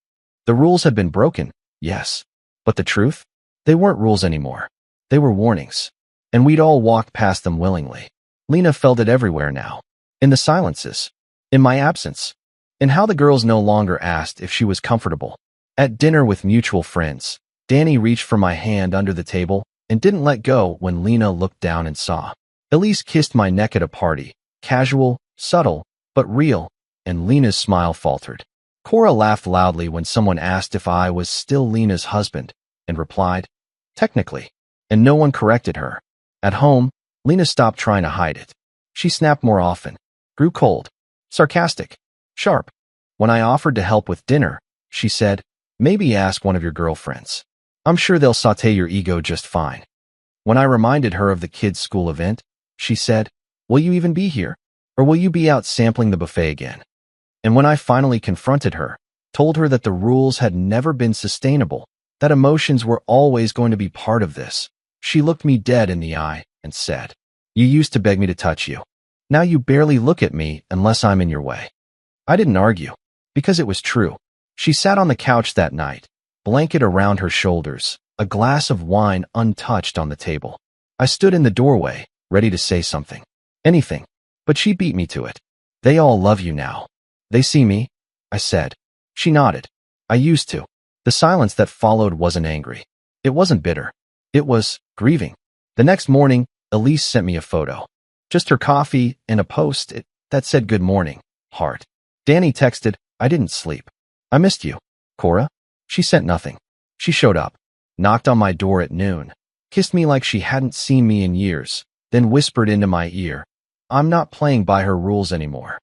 [SPEAKER 1] The rules had been broken, yes. But the truth? They weren't rules anymore. They were warnings. And we'd all walked past them willingly. Lena felt it everywhere now. In the silences. In my absence. In how the girls no longer asked if she was comfortable. At dinner with mutual friends, Danny reached for my hand under the table and didn't let go when Lena looked down and saw. Elise kissed my neck at a party. Casual, subtle, but real, and Lena's smile faltered. Cora laughed loudly when someone asked if I was still Lena's husband, and replied, technically. And no one corrected her. At home, Lena stopped trying to hide it. She snapped more often, grew cold, sarcastic, sharp. When I offered to help with dinner, she said, maybe ask one of your girlfriends. I'm sure they'll saute your ego just fine. When I reminded her of the kids' school event, she said, will you even be here? Or will you be out sampling the buffet again? And when I finally confronted her, told her that the rules had never been sustainable, that emotions were always going to be part of this, she looked me dead in the eye and said, you used to beg me to touch you. Now you barely look at me unless I'm in your way. I didn't argue, because it was true. She sat on the couch that night, blanket around her shoulders, a glass of wine untouched on the table. I stood in the doorway, ready to say something. Anything. But she beat me to it. They all love you now. They see me, I said. She nodded. I used to. The silence that followed wasn't angry. It wasn't bitter. It was grieving. The next morning, Elise sent me a photo. Just her coffee and a post that said good morning, heart. Danny texted, I didn't sleep. I missed you. Cora? She sent nothing. She showed up, knocked on my door at noon, kissed me like she hadn't seen me in years, then whispered into my ear, I'm not playing by her rules anymore.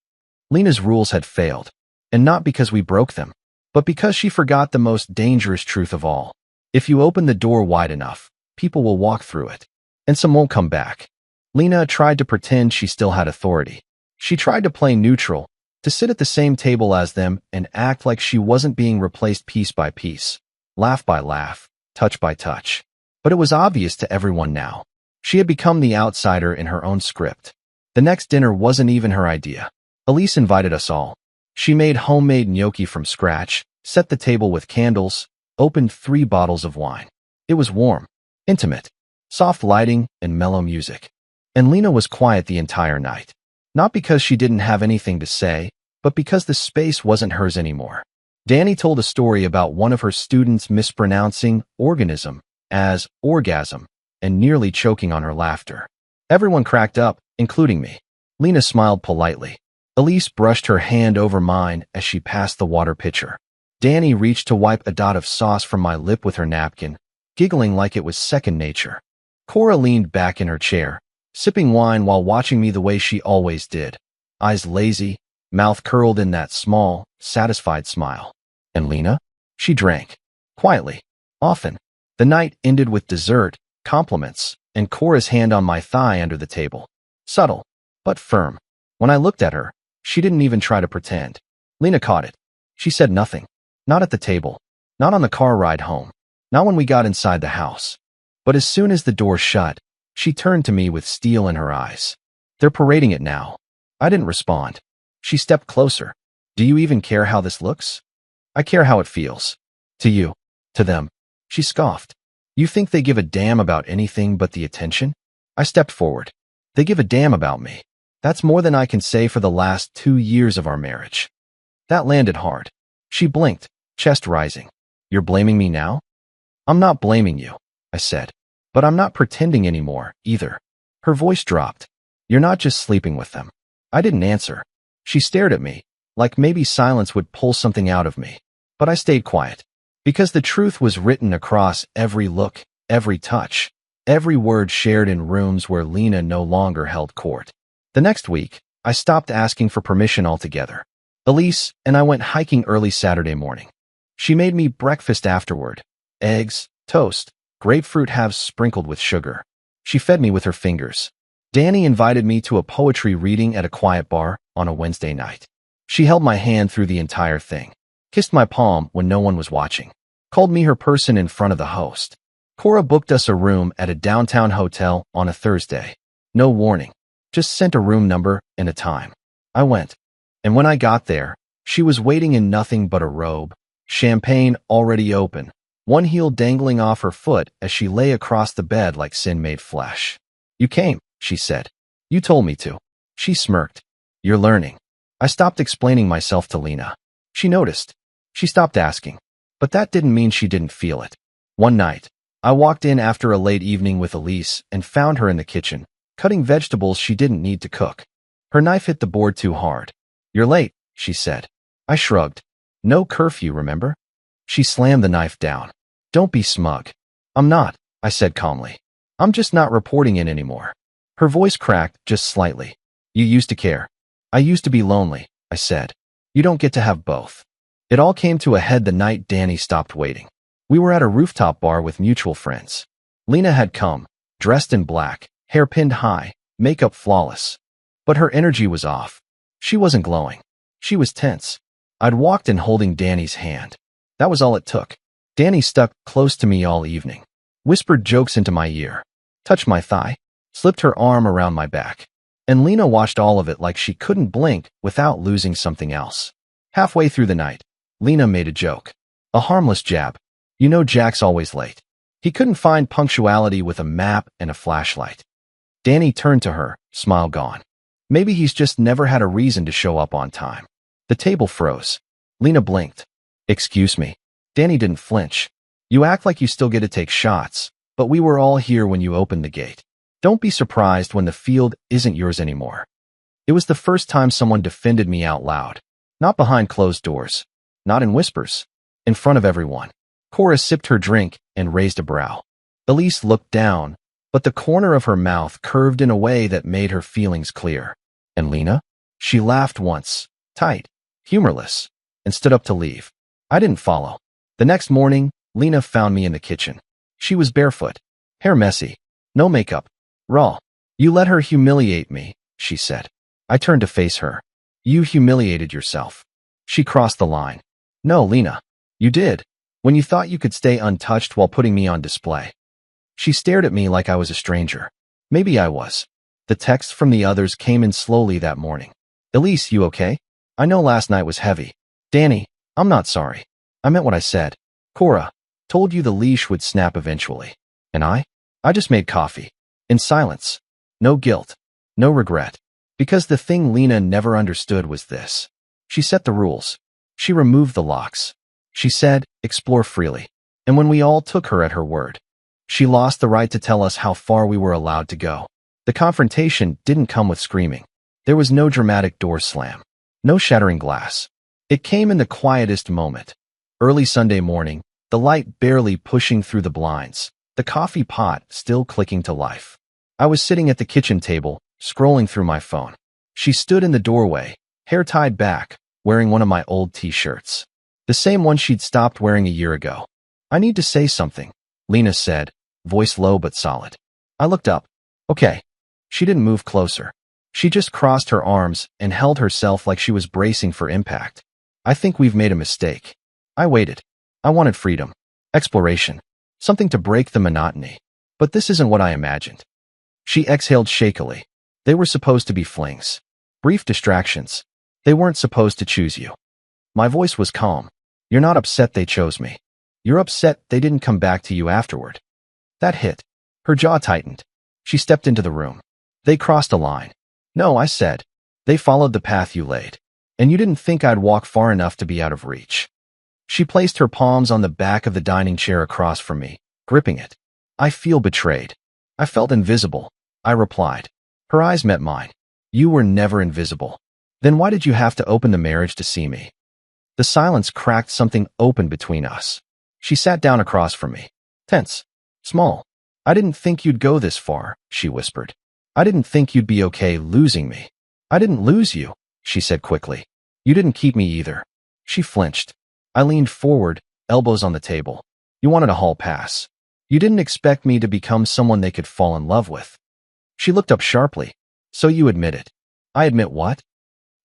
[SPEAKER 1] Lena's rules had failed, and not because we broke them, but because she forgot the most dangerous truth of all. If you open the door wide enough, people will walk through it, and some won't come back. Lena tried to pretend she still had authority. She tried to play neutral, to sit at the same table as them and act like she wasn't being replaced piece by piece, laugh by laugh, touch by touch. But it was obvious to everyone now. She had become the outsider in her own script. The next dinner wasn't even her idea. Elise invited us all. She made homemade gnocchi from scratch, set the table with candles, opened 3 bottles of wine. It was warm, intimate, soft lighting and mellow music. And Lena was quiet the entire night. Not because she didn't have anything to say, but because the space wasn't hers anymore. Danny told a story about one of her students mispronouncing organism as orgasm and nearly choking on her laughter. Everyone cracked up, including me. Lena smiled politely. Elise brushed her hand over mine as she passed the water pitcher. Danny reached to wipe a dot of sauce from my lip with her napkin, giggling like it was second nature. Cora leaned back in her chair, sipping wine while watching me the way she always did. Eyes lazy, mouth curled in that small, satisfied smile. And Lena? She drank. Quietly. Often. The night ended with dessert, compliments, and Cora's hand on my thigh under the table. Subtle, but firm. When I looked at her, she didn't even try to pretend. Lena caught it. She said nothing. Not at the table. Not on the car ride home. Not when we got inside the house. But as soon as the door shut, she turned to me with steel in her eyes. They're parading it now. I didn't respond. She stepped closer. Do you even care how this looks? I care how it feels. To you. To them. She scoffed. You think they give a damn about anything but the attention? I stepped forward. They give a damn about me. That's more than I can say for the last 2 years of our marriage. That landed hard. She blinked, chest rising. You're blaming me now? I'm not blaming you, I said. But I'm not pretending anymore, either. Her voice dropped. You're not just sleeping with them. I didn't answer. She stared at me, like maybe silence would pull something out of me. But I stayed quiet. Because the truth was written across every look, every touch, every word shared in rooms where Lena no longer held court. The next week, I stopped asking for permission altogether. Elise and I went hiking early Saturday morning. She made me breakfast afterward. Eggs, toast, grapefruit halves sprinkled with sugar. She fed me with her fingers. Danny invited me to a poetry reading at a quiet bar on a Wednesday night. She held my hand through the entire thing, kissed my palm when no one was watching, called me her person in front of the host. Cora booked us a room at a downtown hotel on a Thursday. No warning, just sent a room number and a time. I went. And when I got there, she was waiting in nothing but a robe, champagne already open, one heel dangling off her foot as she lay across the bed like sin made flesh. You came, she said. You told me to. She smirked. You're learning. I stopped explaining myself to Lena. She noticed. She stopped asking. But that didn't mean she didn't feel it. One night, I walked in after a late evening with Elise and found her in the kitchen, cutting vegetables she didn't need to cook. Her knife hit the board too hard. You're late, she said. I shrugged. No curfew, remember? She slammed the knife down. Don't be smug. I'm not. I said calmly. I'm just not reporting in anymore. Her voice cracked just slightly. You used to care. I used to be lonely, I said. You don't get to have both. It all came to a head the night Danny stopped waiting. We were at a rooftop bar with mutual friends. Lena had come, dressed in black, hair pinned high, makeup flawless. But her energy was off. She wasn't glowing. She was tense. I'd walked in holding Danny's hand. That was all it took. Danny stuck close to me all evening, whispered jokes into my ear, touched my thigh, slipped her arm around my back. And Lena watched all of it like she couldn't blink without losing something else. Halfway through the night, Lena made a joke. A harmless jab. You know Jack's always late. He couldn't find punctuality with a map and a flashlight. Danny turned to her, smile gone. Maybe he's just never had a reason to show up on time. The table froze. Lena blinked. Excuse me. Danny didn't flinch. You act like you still get to take shots, but we were all here when you opened the gate. Don't be surprised when the field isn't yours anymore. It was the first time someone defended me out loud. Not behind closed doors. Not in whispers. In front of everyone. Cora sipped her drink and raised a brow. Elise looked down, but the corner of her mouth curved in a way that made her feelings clear. And Lena? She laughed once, tight, humorless, and stood up to leave. I didn't follow. The next morning, Lena found me in the kitchen. She was barefoot, hair messy, no makeup, raw. You let her humiliate me, she said. I turned to face her. You humiliated yourself. She crossed the line. No, Lena. You did. When you thought you could stay untouched while putting me on display. She stared at me like I was a stranger. Maybe I was. The texts from the others came in slowly that morning. Elise, you okay? I know last night was heavy. Danny, I'm not sorry. I meant what I said. Cora, told you the leash would snap eventually. And I just made coffee. In silence. No guilt. No regret. Because the thing Lena never understood was this. She set the rules. She removed the locks. She said, explore freely. And when we all took her at her word, she lost the right to tell us how far we were allowed to go. The confrontation didn't come with screaming. There was no dramatic door slam. No shattering glass. It came in the quietest moment. Early Sunday morning, the light barely pushing through the blinds, the coffee pot still clicking to life. I was sitting at the kitchen table, scrolling through my phone. She stood in the doorway, hair tied back, wearing one of my old t-shirts. The same one she'd stopped wearing a year ago. I need to say something, Lena said, voice low but solid. I looked up. Okay. She didn't move closer. She just crossed her arms and held herself like she was bracing for impact. I think we've made a mistake. I waited. I wanted freedom. Exploration. Something to break the monotony. But this isn't what I imagined. She exhaled shakily. They were supposed to be flings. Brief distractions. They weren't supposed to choose you. My voice was calm. You're not upset they chose me. You're upset they didn't come back to you afterward. That hit. Her jaw tightened. She stepped into the room. They crossed a line. No, I said. They followed the path you laid. And you didn't think I'd walk far enough to be out of reach. She placed her palms on the back of the dining chair across from me, gripping it. I feel betrayed. I felt invisible, I replied. Her eyes met mine. You were never invisible. Then why did you have to open the marriage to see me? The silence cracked something open between us. She sat down across from me. Tense. Small. I didn't think you'd go this far, she whispered. I didn't think you'd be okay losing me. I didn't lose you, she said quickly. You didn't keep me either. She flinched. I leaned forward, elbows on the table. You wanted a hall pass. You didn't expect me to become someone they could fall in love with. She looked up sharply. So you admit it. I admit what?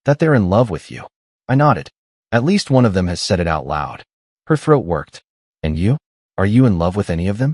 [SPEAKER 1] That they're in love with you. I nodded. At least one of them has said it out loud. Her throat worked. And you? Are you in love with any of them?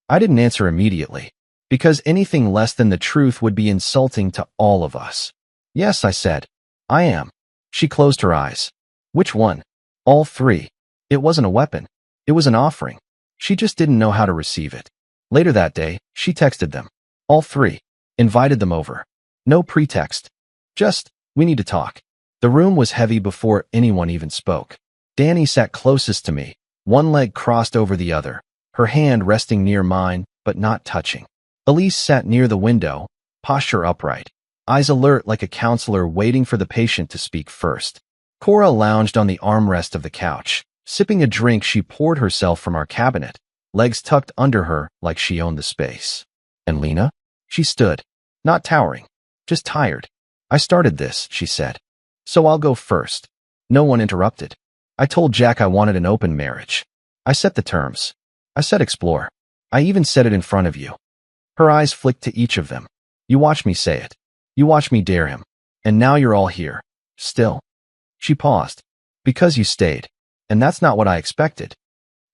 [SPEAKER 1] I didn't answer immediately, because anything less than the truth would be insulting to all of us. Yes, I said. I am. She closed her eyes. Which one? All three. It wasn't a weapon. It was an offering. She just didn't know how to receive it. Later that day, she texted them. All three. Invited them over. No pretext. Just, we need to talk. The room was heavy before anyone even spoke. Danny sat closest to me, one leg crossed over the other, her hand resting near mine, but not touching. Elise sat near the window, posture upright, eyes alert like a counselor waiting for the patient to speak first. Cora lounged on the armrest of the couch, sipping a drink she poured herself from our cabinet. legs tucked under her like she owned the space. And Lena? She stood, not towering, just tired. I started this, she said. So I'll go first. No one interrupted. I told Jack I wanted an open marriage. I set the terms. I said explore. I even said it in front of you. Her eyes flicked to each of them. You watched me say it. You watched me dare him. And now you're all here. Still. She paused. Because you stayed. And that's not what I expected.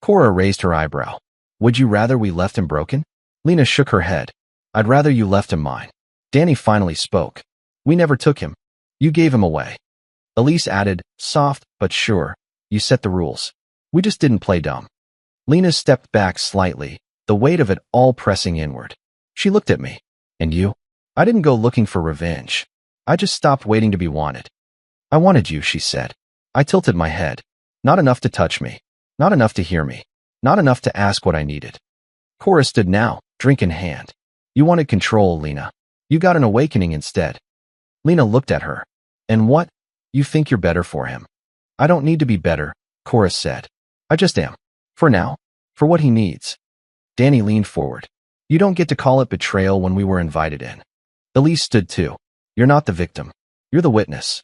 [SPEAKER 1] Cora raised her eyebrow. Would you rather we left him broken? Lena shook her head. I'd rather you left him mine. Danny finally spoke. We never took him. You gave him away. Elise added, soft but sure. You set the rules. We just didn't play dumb. Lena stepped back slightly, the weight of it all pressing inward. She looked at me. And you? I didn't go looking for revenge. I just stopped waiting to be wanted. I wanted you, she said. I tilted my head. Not enough to touch me. Not enough to hear me. Not enough to ask what I needed. Cora stood now, drink in hand. You wanted control, Lena. You got an awakening instead. Lena looked at her. And what? You think you're better for him. I don't need to be better, Cora said. I just am. For now. For what he needs. Danny leaned forward. You don't get to call it betrayal when we were invited in. Elise stood too. You're not the victim. You're the witness.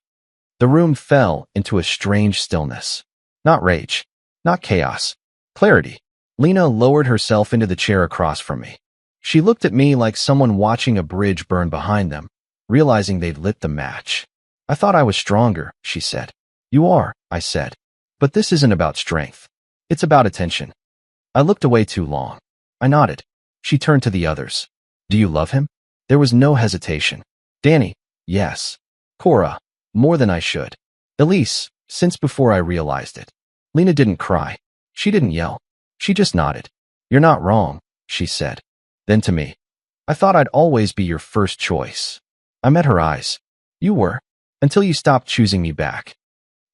[SPEAKER 1] The room fell into a strange stillness. Not rage. Not chaos. Clarity. Lena lowered herself into the chair across from me. She looked at me like someone watching a bridge burn behind them, realizing they'd lit the match. I thought I was stronger, she said. You are, I said. But this isn't about strength. It's about attention. I looked away too long. I nodded. She turned to the others. Do you love him? There was no hesitation. Danny, yes. Cora, more than I should. Elise, since before I realized it. Lena didn't cry. She didn't yell. She just nodded. You're not wrong, she said. Then to me. I thought I'd always be your first choice. I met her eyes. You were. Until you stopped choosing me back.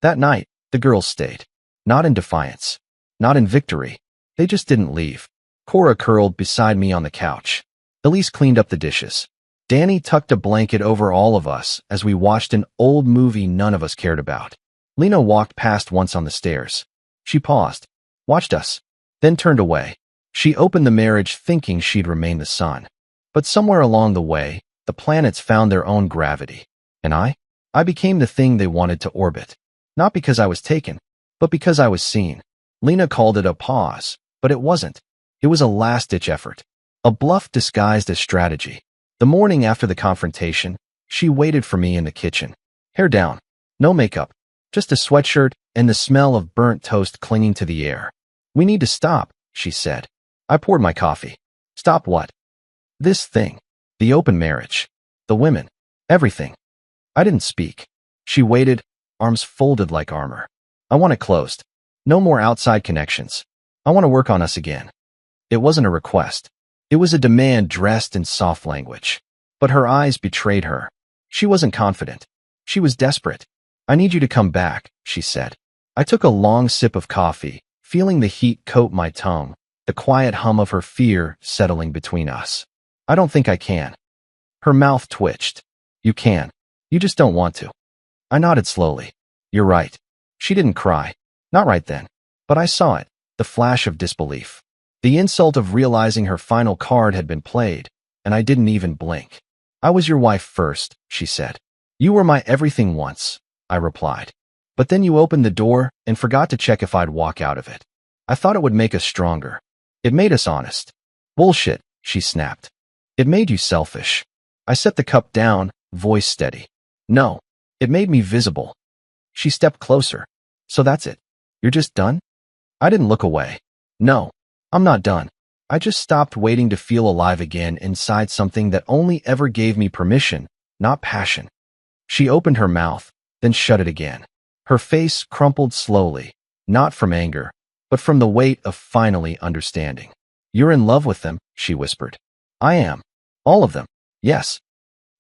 [SPEAKER 1] That night, the girls stayed. Not in defiance. Not in victory. They just didn't leave. Cora curled beside me on the couch. Elise cleaned up the dishes. Danny tucked a blanket over all of us as we watched an old movie none of us cared about. Lena walked past once on the stairs. She paused, watched us, then turned away. She opened the marriage thinking she'd remain the sun. But somewhere along the way, the planets found their own gravity. And I became the thing they wanted to orbit. Not because I was taken, but because I was seen. Lena called it a pause, but it wasn't. It was a last-ditch effort. A bluff disguised as strategy. The morning after the confrontation, she waited for me in the kitchen. Hair down. No makeup. Just a sweatshirt and the smell of burnt toast clinging to the air. We need to stop, she said. I poured my coffee. Stop what? This thing. The open marriage. The women. Everything. I didn't speak. She waited, arms folded like armor. I want it closed. No more outside connections. I want to work on us again. It wasn't a request. It was a demand dressed in soft language. But her eyes betrayed her. She wasn't confident. She was desperate. I need you to come back, she said. I took a long sip of coffee, feeling the heat coat my tongue, the quiet hum of her fear settling between us. I don't think I can. Her mouth twitched. You can. You just don't want to. I nodded slowly. You're right. She didn't cry. Not right then. But I saw it, the flash of disbelief. The insult of realizing her final card had been played, and I didn't even blink. I was your wife first, she said. You were my everything once, I replied. But then you opened the door and forgot to check if I'd walk out of it. I thought it would make us stronger. It made us honest. Bullshit, she snapped. It made you selfish. I set the cup down, voice steady. No, it made me visible. She stepped closer. So that's it. You're just done? I didn't look away. No, I'm not done. I just stopped waiting to feel alive again inside something that only ever gave me permission, not passion. She opened her mouth, then shut it again. Her face crumpled slowly, not from anger, but from the weight of finally understanding. You're in love with them, she whispered. I am. All of them. Yes.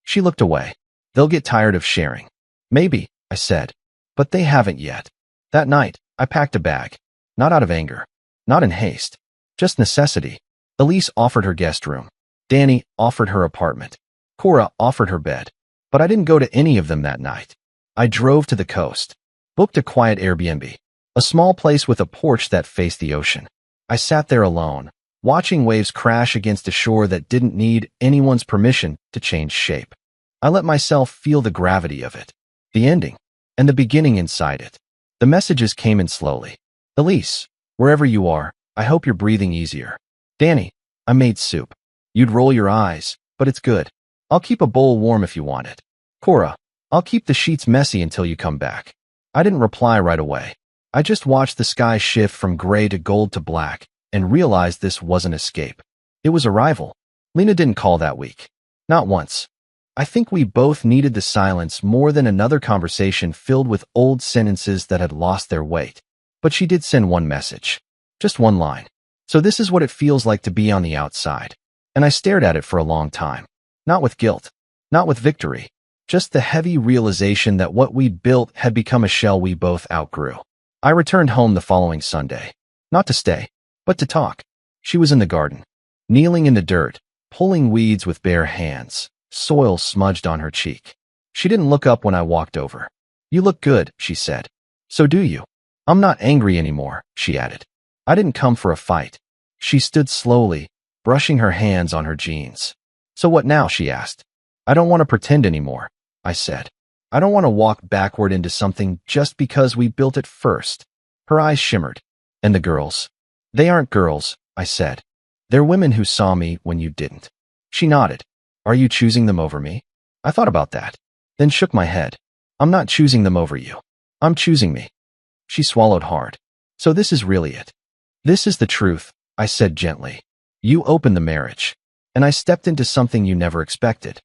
[SPEAKER 1] She looked away. They'll get tired of sharing. Maybe, I said. But they haven't yet. That night, I packed a bag. Not out of anger. Not in haste. Just necessity. Elise offered her guest room. Danny offered her apartment. Cora offered her bed. But I didn't go to any of them that night. I drove to the coast. Booked a quiet Airbnb. A small place with a porch that faced the ocean. I sat there alone, watching waves crash against a shore that didn't need anyone's permission to change shape. I let myself feel the gravity of it, the ending, and the beginning inside it. The messages came in slowly. Elise, wherever you are, I hope you're breathing easier. Danny, I made soup. You'd roll your eyes, but it's good. I'll keep a bowl warm if you want it. Cora, I'll keep the sheets messy until you come back. I didn't reply right away. I just watched the sky shift from gray to gold to black and realized this wasn't escape. It was arrival. Lena didn't call that week. Not once. I think we both needed the silence more than another conversation filled with old sentences that had lost their weight. But she did send one message. Just one line. So this is what it feels like to be on the outside. And I stared at it for a long time. Not with guilt. Not with victory. Just the heavy realization that what we'd built had become a shell we both outgrew. I returned home the following Sunday. Not to stay, but to talk. She was in the garden, kneeling in the dirt, pulling weeds with bare hands, soil smudged on her cheek. She didn't look up when I walked over. You look good, she said. So do you. I'm not angry anymore, she added. I didn't come for a fight. She stood slowly, brushing her hands on her jeans. So what now, she asked. I don't want to pretend anymore, I said. I don't want to walk backward into something just because we built it first. Her eyes shimmered. And the girls? They aren't girls, I said. They're women who saw me when you didn't. She nodded. Are you choosing them over me? I thought about that, then shook my head. I'm not choosing them over you. I'm choosing me. She swallowed hard. So this is really it. This is the truth, I said gently. You opened the marriage, and I stepped into something you never expected.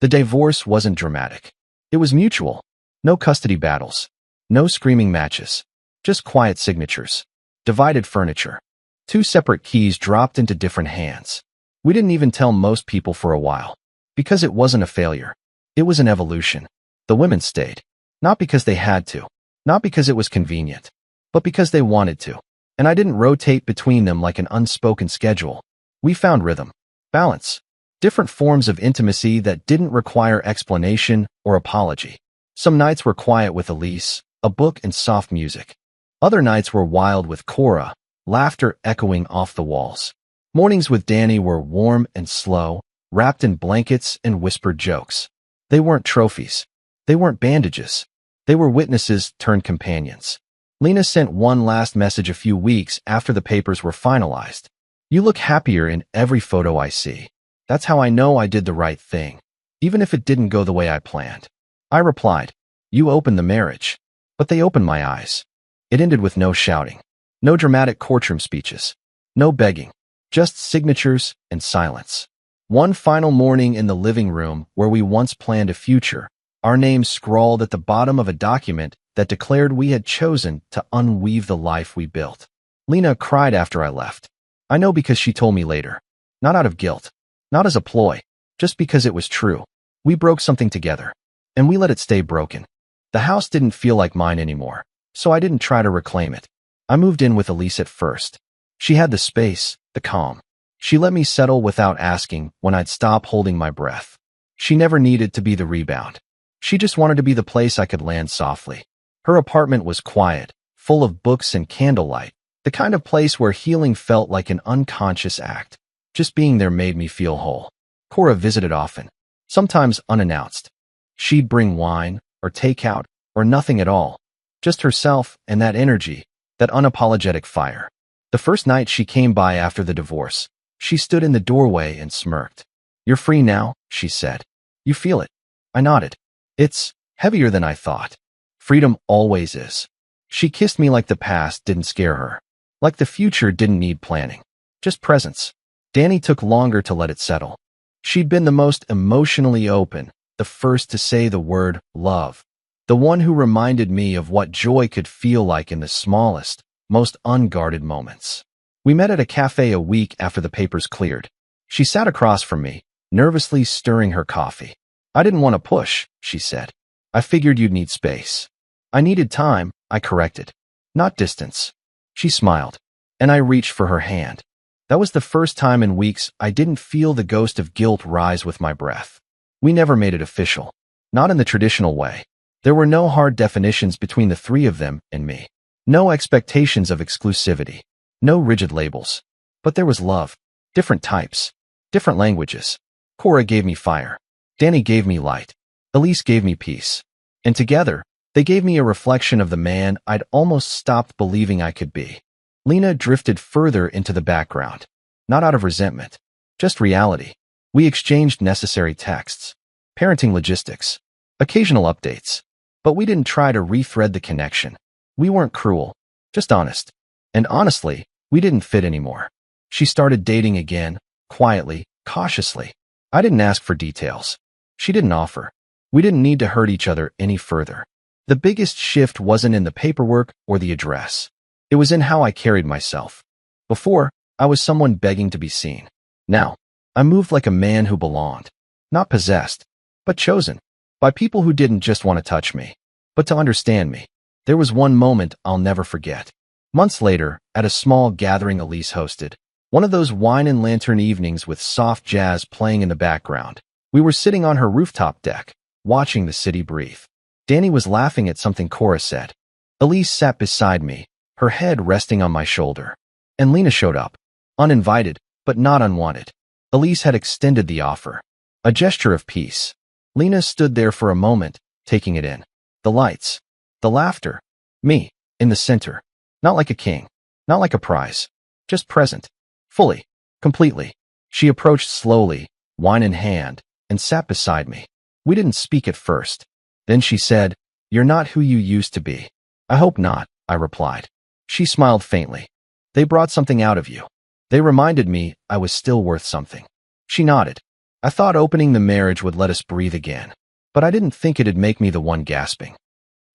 [SPEAKER 1] The divorce wasn't dramatic. It was mutual. No custody battles. No screaming matches. Just quiet signatures. Divided furniture. 2 separate keys dropped into different hands. We didn't even tell most people for a while. Because it wasn't a failure. It was an evolution. The women stayed. Not because they had to. Not because it was convenient. But because they wanted to. And I didn't rotate between them like an unspoken schedule. We found rhythm. Balance. Different forms of intimacy that didn't require explanation or apology. Some nights were quiet with Elise, a book and soft music. Other nights were wild with Cora, laughter echoing off the walls. Mornings with Danny were warm and slow, wrapped in blankets and whispered jokes. They weren't trophies. They weren't bandages. They were witnesses turned companions. Lena sent one last message a few weeks after the papers were finalized. You look happier in every photo I see. That's how I know I did the right thing, even if it didn't go the way I planned. I replied, you opened the marriage. But they opened my eyes. It ended with no shouting, no dramatic courtroom speeches, no begging, just signatures and silence. One final morning in the living room where we once planned a future, our names scrawled at the bottom of a document that declared we had chosen to unweave the life we built. Lena cried after I left. I know because she told me later. Not out of guilt. Not as a ploy. Just because it was true. We broke something together. And we let it stay broken. The house didn't feel like mine anymore, so I didn't try to reclaim it. I moved in with Elise at first. She had the space, the calm. She let me settle without asking when I'd stop holding my breath. She never needed to be the rebound. She just wanted to be the place I could land softly. Her apartment was quiet, full of books and candlelight, the kind of place where healing felt like an unconscious act. Just being there made me feel whole. Cora visited often, sometimes unannounced. She'd bring wine, or takeout, or nothing at all. Just herself and that energy, that unapologetic fire. The first night she came by after the divorce, she stood in the doorway and smirked. You're free now, she said. You feel it? I nodded. It's heavier than I thought. Freedom always is. She kissed me like the past didn't scare her. Like the future didn't need planning. Just presence. Danny took longer to let it settle. She'd been the most emotionally open, the first to say the word love. The one who reminded me of what joy could feel like in the smallest, most unguarded moments. We met at a cafe a week after the papers cleared. She sat across from me, nervously stirring her coffee. I didn't want to push, she said. I figured you'd need space. I needed time, I corrected. Not distance. She smiled, and I reached for her hand. That was the first time in weeks I didn't feel the ghost of guilt rise with my breath. We never made it official. Not in the traditional way. There were no hard definitions between the three of them and me. No expectations of exclusivity. No rigid labels. But there was love. Different types. Different languages. Cora gave me fire. Danny gave me light. Elise gave me peace. And together, they gave me a reflection of the man I'd almost stopped believing I could be. Lena drifted further into the background. Not out of resentment. Just reality. We exchanged necessary texts. Parenting logistics. Occasional updates. But we didn't try to rethread the connection. We weren't cruel. Just honest. And honestly, we didn't fit anymore. She started dating again, quietly, cautiously. I didn't ask for details. She didn't offer. We didn't need to hurt each other any further. The biggest shift wasn't in the paperwork or the address. It was in how I carried myself. Before, I was someone begging to be seen. Now, I moved like a man who belonged. Not possessed, but chosen. By people who didn't just want to touch me, but to understand me. There was one moment I'll never forget. Months later, at a small gathering Elise hosted, one of those wine and lantern evenings with soft jazz playing in the background, we were sitting on her rooftop deck, watching the city breathe. Danny was laughing at something Cora said. Elise sat beside me, her head resting on my shoulder. And Lena showed up. Uninvited, but not unwanted. Elise had extended the offer. A gesture of peace. Lena stood there for a moment, taking it in. The lights. The laughter. Me, in the center. Not like a king. Not like a prize. Just present. Fully. Completely. She approached slowly, wine in hand, and sat beside me. We didn't speak at first. Then she said, "You're not who you used to be." "I hope not," I replied. She smiled faintly. "They brought something out of you. They reminded me I was still worth something." She nodded. "I thought opening the marriage would let us breathe again, but I didn't think it'd make me the one gasping."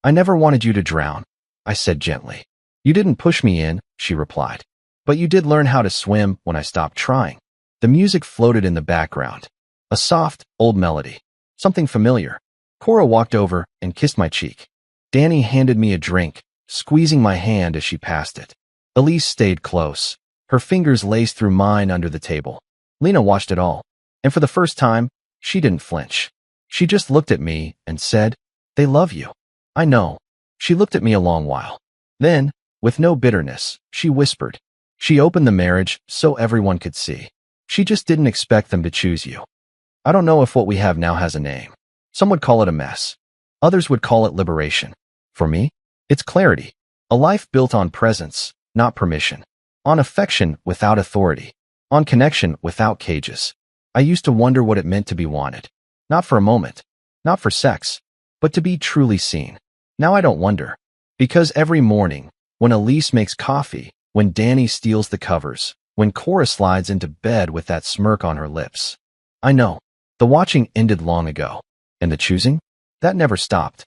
[SPEAKER 1] "I never wanted you to drown," I said gently. "You didn't push me in," she replied. "But you did learn how to swim when I stopped trying." The music floated in the background. A soft, old melody. Something familiar. Cora walked over and kissed my cheek. Danny handed me a drink, squeezing my hand as she passed it. Elise stayed close. Her fingers laced through mine under the table. Lena watched it all. And for the first time, she didn't flinch. She just looked at me and said, "They love you." "I know." She looked at me a long while. Then, with no bitterness, she whispered. She opened the marriage so everyone could see. She just didn't expect them to choose you. I don't know if what we have now has a name. Some would call it a mess. Others would call it liberation. For me, it's clarity. A life built on presence, not permission. On affection without authority. On connection without cages. I used to wonder what it meant to be wanted. Not for a moment. Not for sex. But to be truly seen. Now I don't wonder. Because every morning, when Elise makes coffee, when Danny steals the covers, when Cora slides into bed with that smirk on her lips, I know. The watching ended long ago. And the choosing? That never stopped.